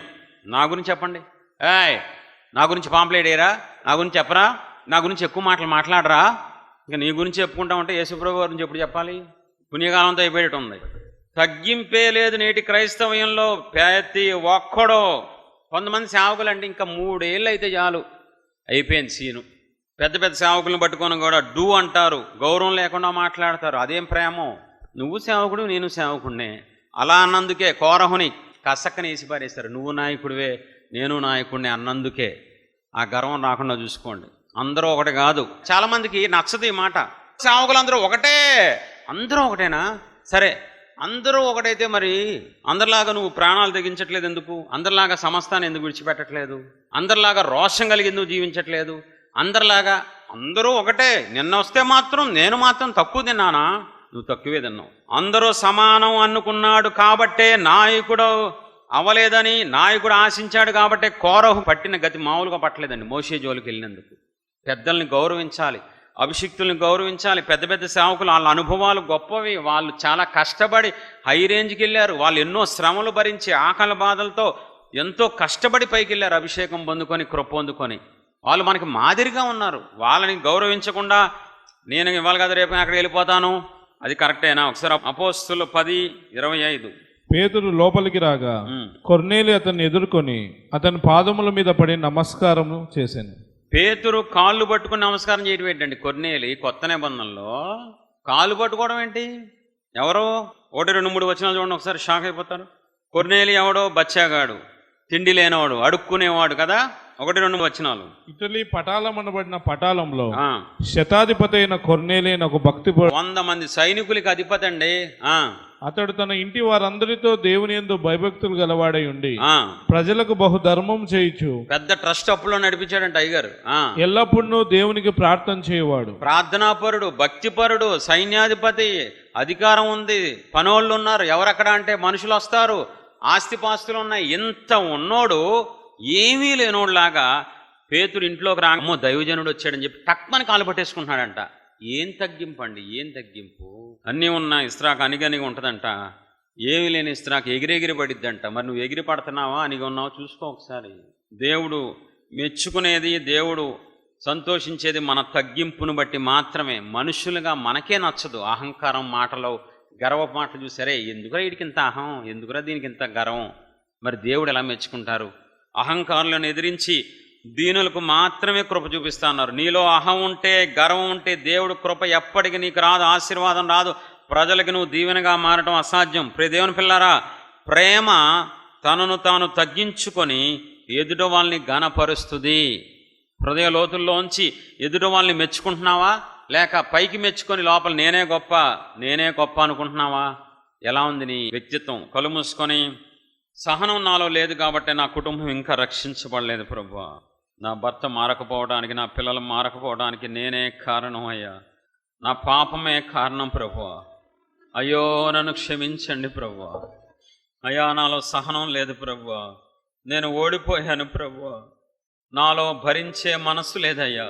నా గురించి చెప్పండి, నా గురించి పాంప్లెట్ వేయరా, నా గురించి చెప్పరా, నా గురించి ఎక్కువ మాటలు మాట్లాడరా, ఇంకా నీ గురించి చెప్పుకుంటా ఉంటే యేసుప్రభు గురించి ఎప్పుడు చెప్పాలి? పుణ్యకాలంతో అయిపోయేట ఉంది. తగ్గింపే లేదు నేటి క్రైస్తవ్యంలో. ప్రతి ఒక్కడో, కొంతమంది సేవకులండి ఇంకా 3 ఏళ్ళు అయితే చాలు, అయిపోయింది సీను. పెద్ద పెద్ద సేవకులను పట్టుకొని కూడా డూ అంటారు, గౌరవం లేకుండా మాట్లాడతారు. అదేం ప్రేమో? నువ్వు సేవకుడు, నేను సేవకుడినే. అలా అన్నందుకే కోరహుని కసక్కని వేసి పారేస్తారు. నువ్వు నాయకుడివే, నేను నాయకుడిని అన్నందుకే. ఆ గర్వం రాకుండా చూసుకోండి. అందరూ ఒకటి కాదు. చాలామందికి నచ్చదు ఈ మాట. సేవకులందరూ ఒకటే. అందరూ ఒకటేనా? సరే, అందరూ ఒకటైతే మరి అందరిలాగా నువ్వు ప్రాణాలు తెగించట్లేదు ఎందుకు? అందరిలాగా సమస్తాన్ని ఎందుకు విడిచిపెట్టట్లేదు? అందరిలాగా రోషం కలిగి ఎందుకు జీవించట్లేదు? అందరిలాగా అందరూ ఒకటే. నిన్న వస్తే మాత్రం నేను మాత్రం తక్కువ తిన్నానా? నువ్వు తక్కువే తిన్నావు. అందరూ సమానం అనుకున్నాడు కాబట్టే నాయకుడు అవ్వలేదని, నాయకుడు ఆశించాడు కాబట్టే కోరహు పట్టిన గతి మామూలుగా పట్టలేదండి. మోషే జోలికి వెళ్ళినందుకు పెద్దల్ని గౌరవించాలి, అభిషిక్తుల్ని గౌరవించాలి. పెద్ద పెద్ద సేవకులు, వాళ్ళ అనుభవాలు గొప్పవి. వాళ్ళు చాలా కష్టపడి హై రేంజ్కి వెళ్ళారు. వాళ్ళు ఎన్నో శ్రమలు భరించి ఆకలి బాధలతో ఎంతో కష్టపడి పైకి వెళ్ళారు, అభిషేకం పొందుకొని, కృప పొందుకొని. వాళ్ళు మనకి మాదిరిగా ఉన్నారు. వాళ్ళని గౌరవించకుండా నేను ఇవాళ కదా రేపు అక్కడికి వెళ్ళిపోతాను, అది కరెక్టేనా? ఒకసారి అపోస్తులు 10:25. పేతురు లోపలికి రాగా కొర్నేలి అతన్ని ఎదుర్కొని అతని పాదముల మీద పడి నమస్కారం చేశాను. పేతురు కాళ్ళు పట్టుకుని నమస్కారం చేయడం ఏంటండి? కొర్నేలి కొత్త నిబంధనలో కాళ్ళు పట్టుకోవడం ఏంటి? ఎవరో 1, 2, 3 వచనాలు చూడండి, ఒకసారి షాక్ అయిపోతారు. కొర్నేలి ఎవడో బచ్చాగాడు, తిండి లేనివాడు, అడుక్కునేవాడు కదా. 1, 2 వచనాలు. ఇటలీ పటాలం అనబడిన పటాలంలో శతాధిపతి అయిన కొర్నేలి అని ఒక భక్తి 100 మంది సైనికులకి అధిపతి అండి. అతడు తన ఇంటి వారందరితో దేవుని యందు భయభక్తులు గలవాడై ఉండి ప్రజలకు బహు ధర్మం చేయించు పెద్ద ట్రస్ట్ అప్పులో నడిపించాడంట అయ్యగారు. ఎల్లప్పుడూ దేవునికి ప్రార్థన చేయవాడు, ప్రార్థనాపరుడు, భక్తిపరుడు, సైన్యాధిపతి, అధికారం ఉంది, పనోళ్ళు ఉన్నారు. ఎవరక్కడ అంటే మనుషులు వస్తారు, ఆస్తిపాస్తులు ఉన్నాయి. ఇంత ఉన్నోడు ఏమీ లేనోడులాగా పేతురు ఇంట్లోకి రామో దైవజనుడు వచ్చాడని చెప్పి టక్మని కాలు పట్టేసుకుంటున్నాడంట. ఏం తగ్గింపు అండి, ఏం తగ్గింపు? అన్నీ ఉన్న ఇస్త్రాకు అనిగనిగా ఉంటుందంట, ఏమి లేని ఇస్త్రాకు ఎగిరెగిరి పడిద్దంట. మరి నువ్వు ఎగిరి పడుతున్నావా, అనిగా ఉన్నావా చూసుకో ఒకసారి. దేవుడు మెచ్చుకునేది, దేవుడు సంతోషించేది మన తగ్గింపును బట్టి మాత్రమే. మనుషులుగా మనకే నచ్చదు అహంకారం మాటలు, గర్వపు మాటలు చూసారే, ఎందుకురా వీడికి ఇంత అహం, ఎందుకురా దీనికి ఇంత గర్వం. మరి దేవుడు ఎలా మెచ్చుకుంటారు? అహంకారులను ఎదిరించి దీనులకు మాత్రమే కృప చూపిస్తా అన్నారు. నీలో అహం ఉంటే, గర్వం ఉంటే దేవుడు కృప ఎప్పటికీ నీకు రాదు, ఆశీర్వాదం రాదు. ప్రజలకి నువ్వు దీవెనగా మారటం అసాధ్యం. ప్రియ దేవుని పిల్లారా, ప్రేమ తనను తాను తగ్గించుకొని ఎదుట వాళ్ళని ఘనపరుస్తుంది. హృదయ లోతుల్లోంచి ఎదుట వాళ్ళని మెచ్చుకుంటున్నావా, లేక పైకి మెచ్చుకొని లోపల నేనే గొప్ప అనుకుంటున్నావా? ఎలా ఉంది నీ వ్యక్తిత్వం? కళ్ళు మూసుకొని, సహనం నాలో లేదు కాబట్టి నా కుటుంబం ఇంకా రక్షించబడలేదు ప్రభువా, నా భర్త మారకపోవడానికి, నా పిల్లలు మారకపోవడానికి నేనే కారణం అయ్యా, నా పాపమే కారణం ప్రభువా, అయ్యో నన్ను క్షమించండి ప్రభువా, అయ్యా నాలో సహనం లేదు ప్రభువా, నేను ఓడిపోయాను ప్రభువా, నాలో భరించే మనసు లేదయ్యా,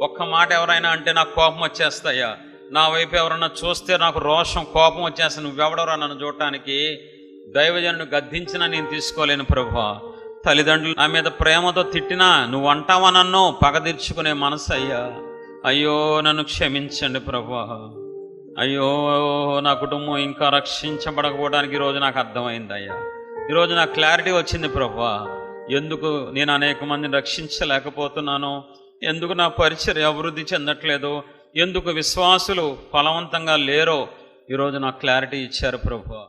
ఒక్క మాట ఎవరైనా అంటే నాకు కోపం వచ్చేస్తాయా, నా వైపు ఎవరన్నా చూస్తే నాకు రోషం కోపం వచ్చేస్తా, నువ్వెవడరా నన్ను చూడటానికి, దైవజనుడు గద్దించినా నేను తీసుకోలేను ప్రభువా, తల్లిదండ్రులు నా మీద ప్రేమతో తిట్టినా నువ్వు అంటావా నన్ను పగ తీర్చుకునే మనసు అయ్యా, అయ్యో నన్ను క్షమించండి ప్రభువా, అయ్యో నా కుటుంబం ఇంకా రక్షించబడకపోవడానికి ఈరోజు నాకు అర్థమైంది అయ్యా, ఈరోజు నాకు క్లారిటీ వచ్చింది ప్రభువా, ఎందుకు నేను అనేక మందిని రక్షించలేకపోతున్నాను, ఎందుకు నా పరిచర్య అభివృద్ధి చెందట్లేదు, ఎందుకు విశ్వాసులు ఫలవంతంగా లేరో ఈరోజు నాకు క్లారిటీ ఇచ్చారు ప్రభువా.